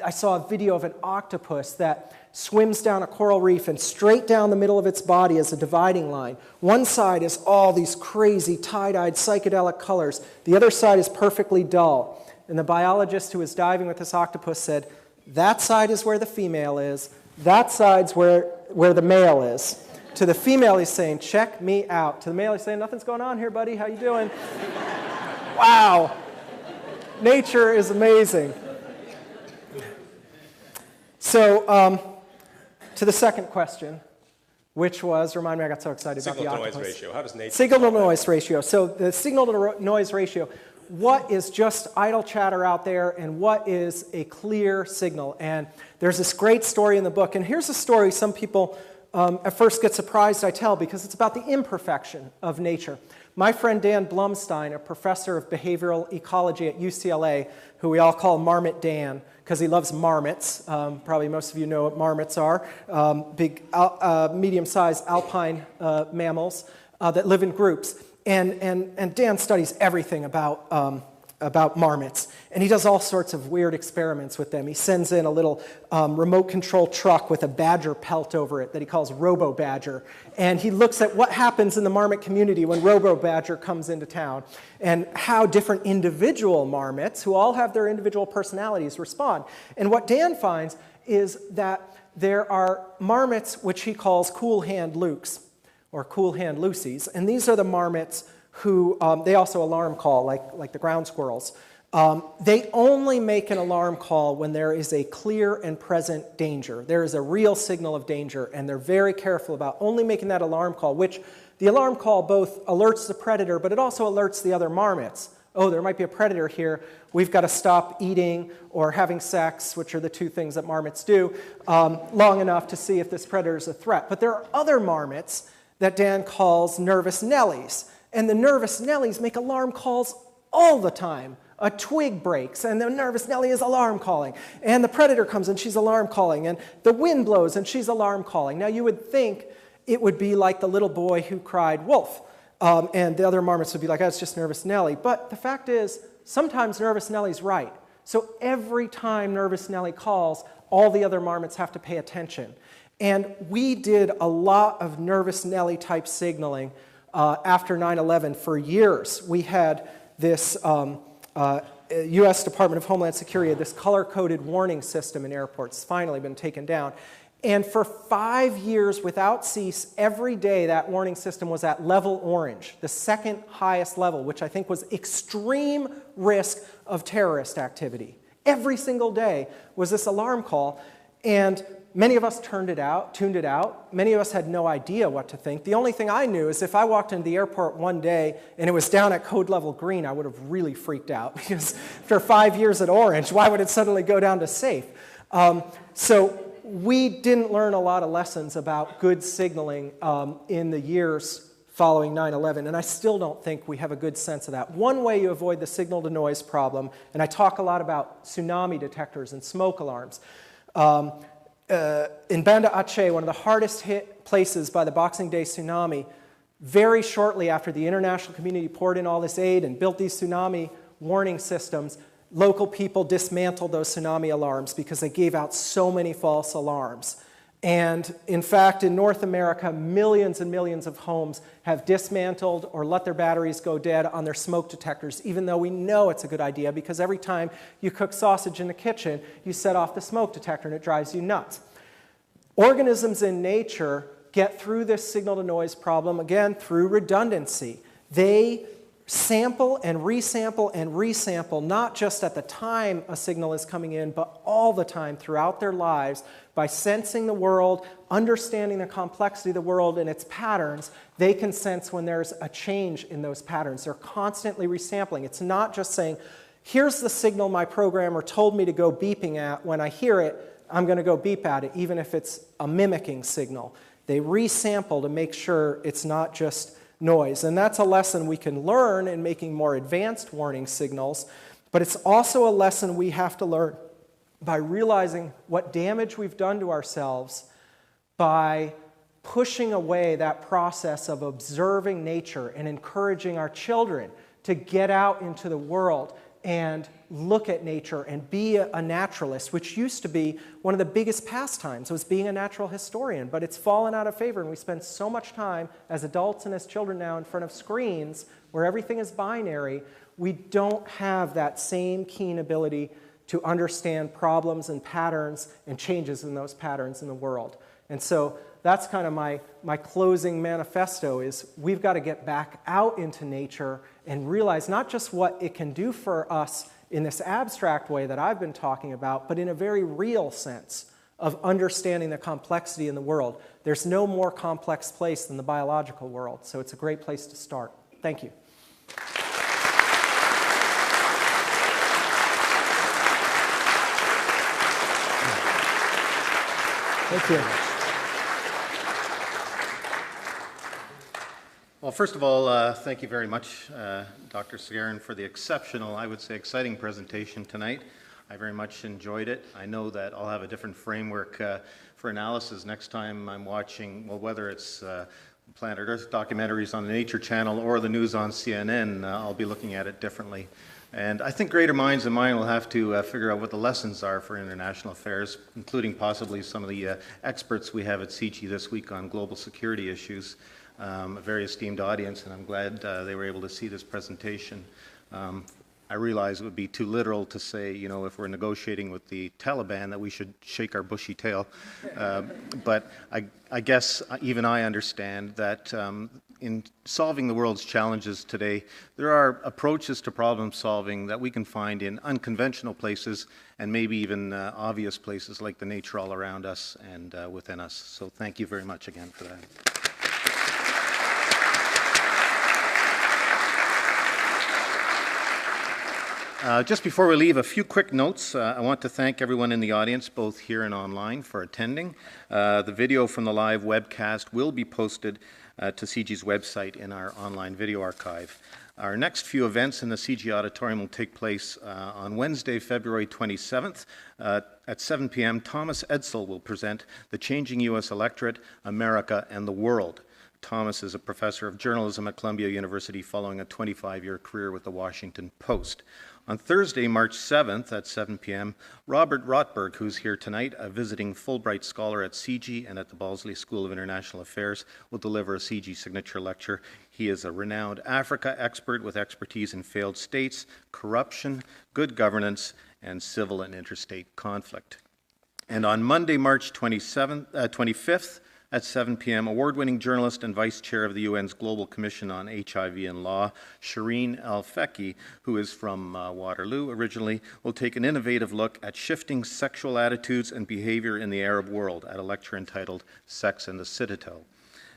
I saw a video of an octopus that swims down a coral reef, and straight down the middle of its body is a dividing line. One side is all these crazy tie-dyed psychedelic colors. The other side is perfectly dull. And the biologist who was diving with this octopus said, that side is where the female is, that side's where the male is. To the female, he's saying, check me out. To the male, he's saying, nothing's going on here, buddy. How you doing? Wow. Nature is amazing. So, to the second question, which was, remind me, I got so excited about the octopus. Signal-to-noise ratio. How does nature Signal-to-noise ratio. So the signal-to-noise ratio, what is just idle chatter out there and what is a clear signal? And there's this great story in the book. And here's a story some people at first get surprised I tell, because it's about the imperfection of nature. My friend Dan Blumstein, a professor of behavioral ecology at UCLA, who we all call Marmot Dan, because he loves marmots. Probably most of you know what marmots are. Big, medium-sized alpine mammals that live in groups. And Dan studies everything about marmots. And he does all sorts of weird experiments with them. He sends in a little remote-control truck with a badger pelt over it that he calls Robo-Badger. And he looks at what happens in the marmot community when Robo-Badger comes into town and how different individual marmots, who all have their individual personalities, respond. And what Dan finds is that there are marmots which he calls cool-hand Lukes, or cool-hand Lucies. And these are the marmots who, they also alarm call, like the ground squirrels. They only make an alarm call when there is a clear and present danger. There is a real signal of danger, and they're very careful about only making that alarm call, which the alarm call both alerts the predator, but it also alerts the other marmots. Oh, there might be a predator here. We've got to stop eating or having sex, which are the two things that marmots do, long enough to see if this predator is a threat. But there are other marmots that Dan calls nervous Nellies. And the nervous Nellies make alarm calls all the time. A twig breaks, and the nervous Nellie is alarm calling. And the predator comes, and she's alarm calling. And the wind blows, and she's alarm calling. Now, you would think it would be like the little boy who cried wolf. And the other marmots would be like, oh, it's just nervous Nellie. But the fact is, sometimes nervous Nellie's right. So every time nervous Nellie calls, all the other marmots have to pay attention. And we did a lot of nervous Nellie type signaling after 9/11 for years. We had this U.S. Department of Homeland Security, this color-coded warning system in airports. It's finally been taken down. And for 5 years without cease, every day that warning system was at level orange, the second highest level, which I think was extreme risk of terrorist activity. Every single day was this alarm call. And many of us tuned it out. Many of us had no idea what to think. The only thing I knew is if I walked into the airport one day and it was down at code level green, I would have really freaked out because after 5 years at orange, why would it suddenly go down to safe? So we didn't learn a lot of lessons about good signaling in the years following 9/11, and I still don't think we have a good sense of that. One way you avoid the signal-to-noise problem, and I talk a lot about tsunami detectors and smoke alarms. In Banda Aceh, one of the hardest hit places by the Boxing Day tsunami, very shortly after the international community poured in all this aid and built these tsunami warning systems, local people dismantled those tsunami alarms because they gave out so many false alarms. And in fact, in North America, millions and millions of homes have dismantled or let their batteries go dead on their smoke detectors, even though we know it's a good idea because every time you cook sausage in the kitchen, you set off the smoke detector and it drives you nuts. Organisms in nature get through this signal-to-noise problem, again, through redundancy. They sample and resample, not just at the time a signal is coming in, but all the time throughout their lives. By sensing the world, understanding the complexity of the world and its patterns, they can sense when there's a change in those patterns. They're constantly resampling. It's not just saying, here's the signal my programmer told me to go beeping at. When I hear it, I'm going to go beep at it, even if it's a mimicking signal. They resample to make sure it's not just noise. And that's a lesson we can learn in making more advanced warning signals, but it's also a lesson we have to learn by realizing what damage we've done to ourselves by pushing away that process of observing nature and encouraging our children to get out into the world and look at nature and be a naturalist, which used to be one of the biggest pastimes, was being a natural historian. But it's fallen out of favor, and we spend so much time as adults and as children now in front of screens where everything is binary, we don't have that same keen ability to understand problems and patterns and changes in those patterns in the world. And so that's kind of my closing manifesto is we've got to get back out into nature and realize not just what it can do for us in this abstract way that I've been talking about, but in a very real sense of understanding the complexity in the world. There's no more complex place than the biological world, so it's a great place to start. Thank you. Thank you. Well, first of all, thank you very much, Dr. Sagarin, for the exceptional, I would say, exciting presentation tonight. I very much enjoyed it. I know that I'll have a different framework for analysis next time I'm watching, well, whether it's Planet Earth documentaries on the Nature Channel or the news on CNN, I'll be looking at it differently. And I think greater minds than mine will have to figure out what the lessons are for international affairs, including possibly some of the experts we have at CIGI this week on global security issues. A very esteemed audience, and I'm glad they were able to see this presentation. I realize it would be too literal to say, you know, if we're negotiating with the Taliban that we should shake our bushy tail. But I guess even I understand that in solving the world's challenges today, there are approaches to problem solving that we can find in unconventional places and maybe even obvious places like the nature all around us and within us. So thank you very much again for that. Just before we leave, a few quick notes. I want to thank everyone in the audience, both here and online, for attending. The video from the live webcast will be posted to CIGI's website in our online video archive. Our next few events in the CIGI auditorium will take place on Wednesday, February 27th. At 7 p.m., Thomas Edsel will present The Changing U.S. Electorate, America, and the World. Thomas is a professor of journalism at Columbia University following a 25-year career with the Washington Post. On Thursday, March 7th at 7 p.m., Robert Rotberg, who's here tonight, a visiting Fulbright scholar at CIGI and at the Balsley School of International Affairs, will deliver a CIGI Signature Lecture. He is a renowned Africa expert with expertise in failed states, corruption, good governance, and civil and interstate conflict. And on Monday, March 25th, At 7 p.m., award-winning journalist and vice chair of the UN's Global Commission on HIV and Law, Shireen El-Feki, who is from Waterloo originally, will take an innovative look at shifting sexual attitudes and behavior in the Arab world at a lecture entitled Sex in the Citadel.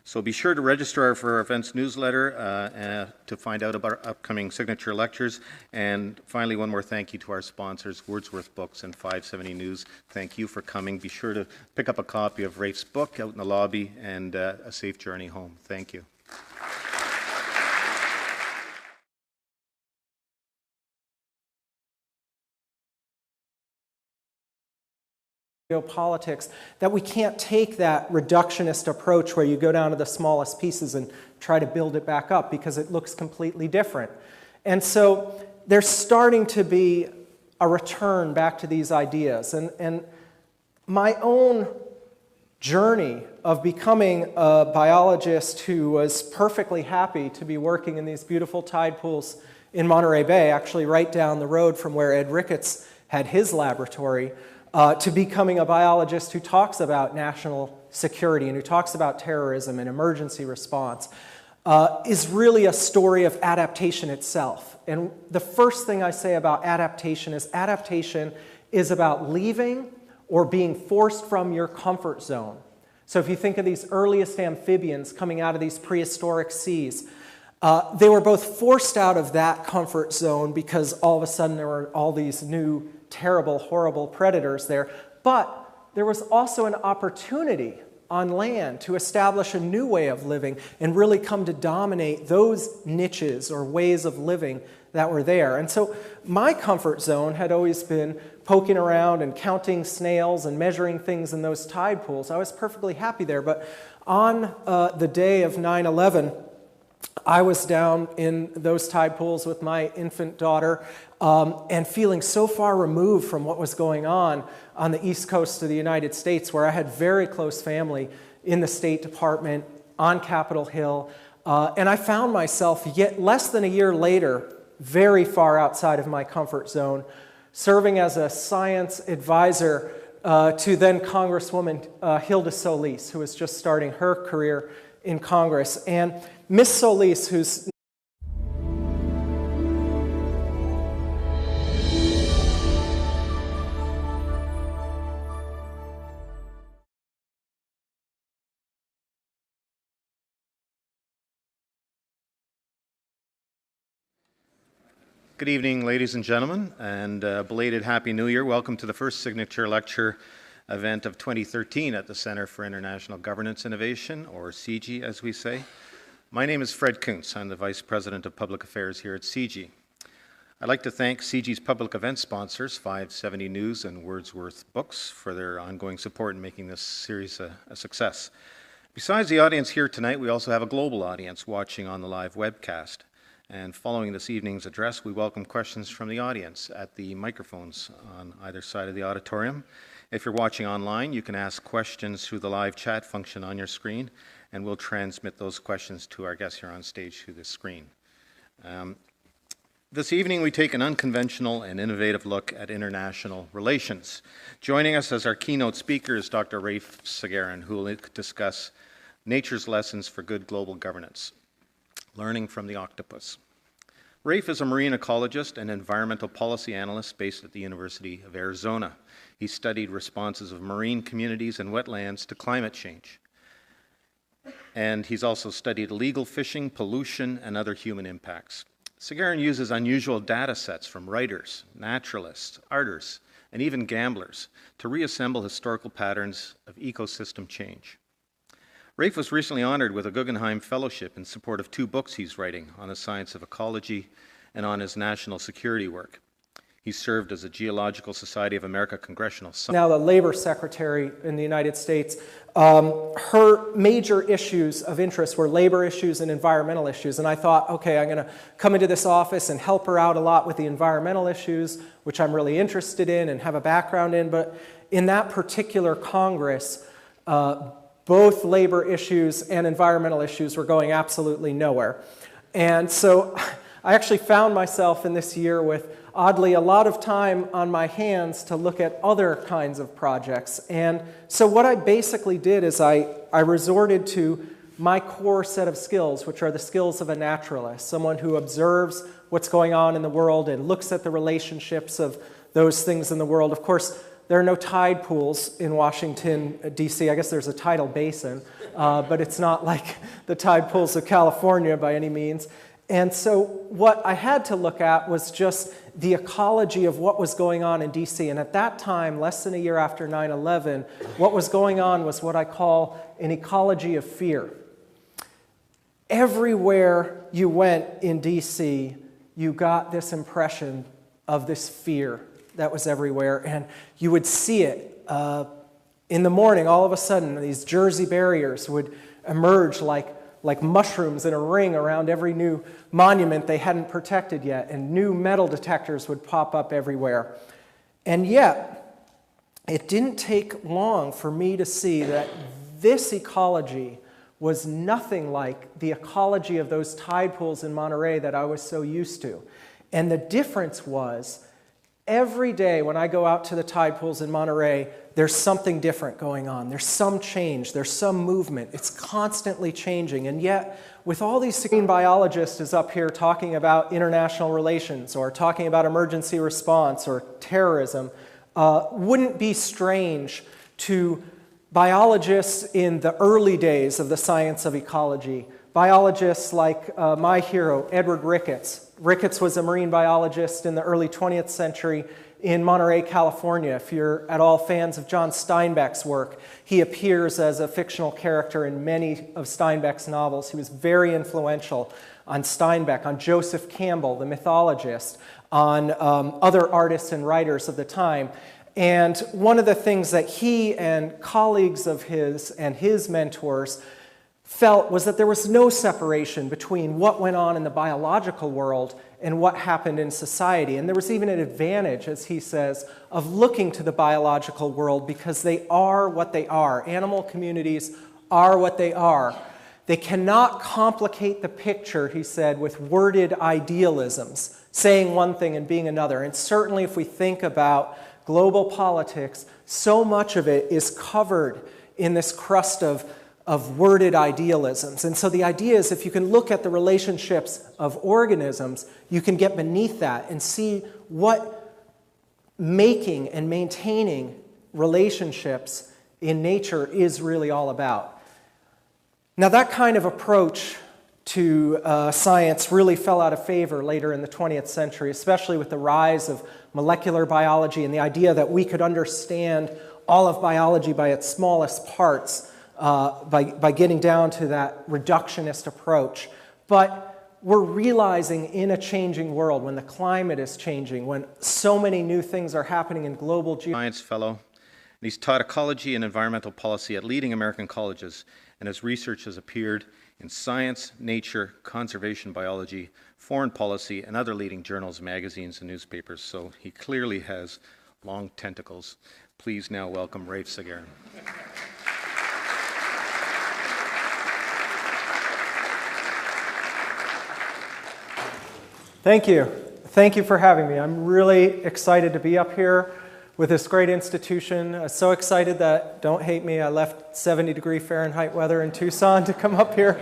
So be sure to register for our events newsletter to find out about our upcoming signature lectures. And finally, one more thank you to our sponsors, Wordsworth Books and 570 News. Thank you for coming. Be sure to pick up a copy of Rafe's book out in the lobby, and a safe journey home. Thank you. Geopolitics, that we can't take that reductionist approach where you go down to the smallest pieces and try to build it back up because it looks completely different. And so there's starting to be a return back to these ideas. And my own journey of becoming a biologist who was perfectly happy to be working in these beautiful tide pools in Monterey Bay, actually right down the road from where Ed Ricketts had his laboratory, to becoming a biologist who talks about national security and who talks about terrorism and emergency response, is really a story of adaptation itself. And the first thing I say about adaptation is about leaving or being forced from your comfort zone. So if you think of these earliest amphibians coming out of these prehistoric seas, they were both forced out of that comfort zone because all of a sudden there were all these new terrible, horrible predators there, but there was also an opportunity on land to establish a new way of living and really come to dominate those niches or ways of living that were there. And so my comfort zone had always been poking around and counting snails and measuring things in those tide pools. I was perfectly happy there, but on the day of 9/11, I was down in those tide pools with my infant daughter and feeling so far removed from what was going on the east coast of the United States, where I had very close family in the State Department, on Capitol Hill, and I found myself yet less than a year later, very far outside of my comfort zone, serving as a science advisor to then Congresswoman Hilda Solis, who was just starting her career in Congress. And Miss Solis, who's Good evening, ladies and gentlemen, and belated Happy New Year. Welcome to the first Signature Lecture event of 2013 at the Center for International Governance Innovation, or CIGI as we say. My name is Fred Kuntz. I'm the Vice President of Public Affairs here at CIGI. I'd like to thank CIGI's public event sponsors, 570 News and Wordsworth Books, for their ongoing support in making this series a success. Besides the audience here tonight, we also have a global audience watching on the live webcast. And following this evening's address, we welcome questions from the audience at the microphones on either side of the auditorium. If you're watching online, you can ask questions through the live chat function on your screen, and we'll transmit those questions to our guests here on stage through the screen. This evening, we take an unconventional and innovative look at international relations. Joining us as our keynote speaker is Dr. Rafe Sagarin, who will discuss nature's lessons for good global governance, learning from the octopus. Rafe is a marine ecologist and environmental policy analyst based at the University of Arizona. He studied responses of marine communities and wetlands to climate change. And he's also studied illegal fishing, pollution, and other human impacts. Sagarin uses unusual data sets from writers, naturalists, artists, and even gamblers to reassemble historical patterns of ecosystem change. Rafe was recently honored with a Guggenheim Fellowship in support of 2 books he's writing on the science of ecology and on his national security work. He served as a Geological Society of America Congressional Science. Now the Labor Secretary in the United States. Her major issues of interest were labor issues and environmental issues. And I thought, okay, I'm going to come into this office and help her out a lot with the environmental issues, which I'm really interested in and have a background in. But in that particular Congress, both labor issues and environmental issues were going absolutely nowhere. And so I actually found myself in this year with, oddly, a lot of time on my hands to look at other kinds of projects. And so what I basically did is I resorted to my core set of skills, which are the skills of a naturalist, someone who observes what's going on in the world and looks at the relationships of those things in the world. Of course, there are no tide pools in Washington, D.C. I guess there's a tidal basin, but it's not like the tide pools of California by any means. And so what I had to look at was just the ecology of what was going on in D.C. And at that time, less than a year after 9/11, what was going on was what I call an ecology of fear. Everywhere you went in D.C., you got this impression of this fear that was everywhere. And you would see it in the morning. All of a sudden, these Jersey barriers would emerge like mushrooms in a ring around every new monument they hadn't protected yet. And new metal detectors would pop up everywhere. And yet, it didn't take long for me to see that this ecology was nothing like the ecology of those tide pools in Monterey that I was so used to. And the difference was, every day when I go out to the tide pools in Monterey, there's something different going on. There's some change. There's some movement. It's constantly changing. And yet, with all these marine biologists is up here talking about international relations or talking about emergency response or terrorism, wouldn't be strange to biologists in the early days of the science of ecology. Biologists like my hero, Edward Ricketts. Ricketts was a marine biologist in the early 20th century in Monterey, California. If you're at all fans of John Steinbeck's work, he appears as a fictional character in many of Steinbeck's novels. He was very influential on Steinbeck, on Joseph Campbell, the mythologist, on other artists and writers of the time. And one of the things that he and colleagues of his and his mentors felt was that there was no separation between what went on in the biological world and what happened in society. And there was even an advantage, as he says, of looking to the biological world because they are what they are. Animal communities are what they are. They cannot complicate the picture, he said, with worded idealisms, saying one thing and being another. And certainly if we think about global politics, so much of it is covered in this crust of worded idealisms. And so the idea is if you can look at the relationships of organisms, you can get beneath that and see what making and maintaining relationships in nature is really all about. Now that kind of approach to science really fell out of favor later in the 20th century, especially with the rise of molecular biology and the idea that we could understand all of biology by its smallest parts by getting down to that reductionist approach. But we're realizing in a changing world, when the climate is changing, when so many new things are happening in global Science fellow, and he's taught ecology and environmental policy at leading American colleges, and his research has appeared in Science, Nature, Conservation Biology, Foreign Policy, and other leading journals, magazines, and newspapers. So he clearly has long tentacles. Please now welcome Rafe Sagarin. Thank you. Thank you for having me. I'm really excited to be up here with this great institution. So excited that, don't hate me, I left 70-degree Fahrenheit weather in Tucson to come up here.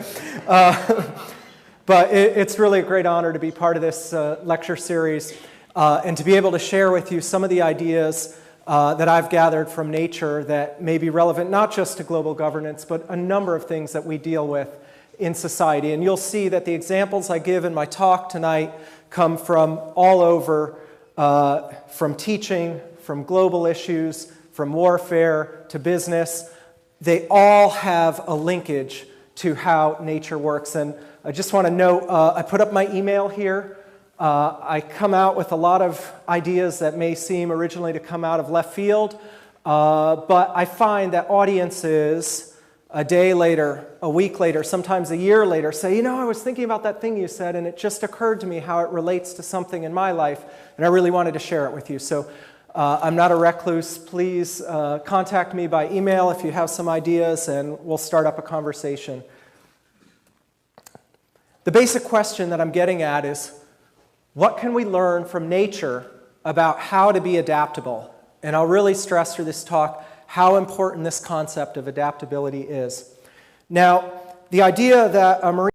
But it's really a great honor to be part of this lecture series and to be able to share with you some of the ideas that I've gathered from nature that may be relevant not just to global governance, but a number of things that we deal with in society. And you'll see that the examples I give in my talk tonight come from all over, from teaching, from global issues, from warfare to business. They all have a linkage to how nature works. And I just want to note, I put up my email here. I come out with a lot of ideas that may seem originally to come out of left field, but I find that audiences a day later, a week later, sometimes a year later, say, you know, I was thinking about that thing you said, and it just occurred to me how it relates to something in my life, and I really wanted to share it with you. So I'm not a recluse. Please contact me by email if you have some ideas, and we'll start up a conversation. The basic question that I'm getting at is, what can we learn from nature about how to be adaptable? And I'll really stress through this talk how important this concept of adaptability is. Now, the idea that a marine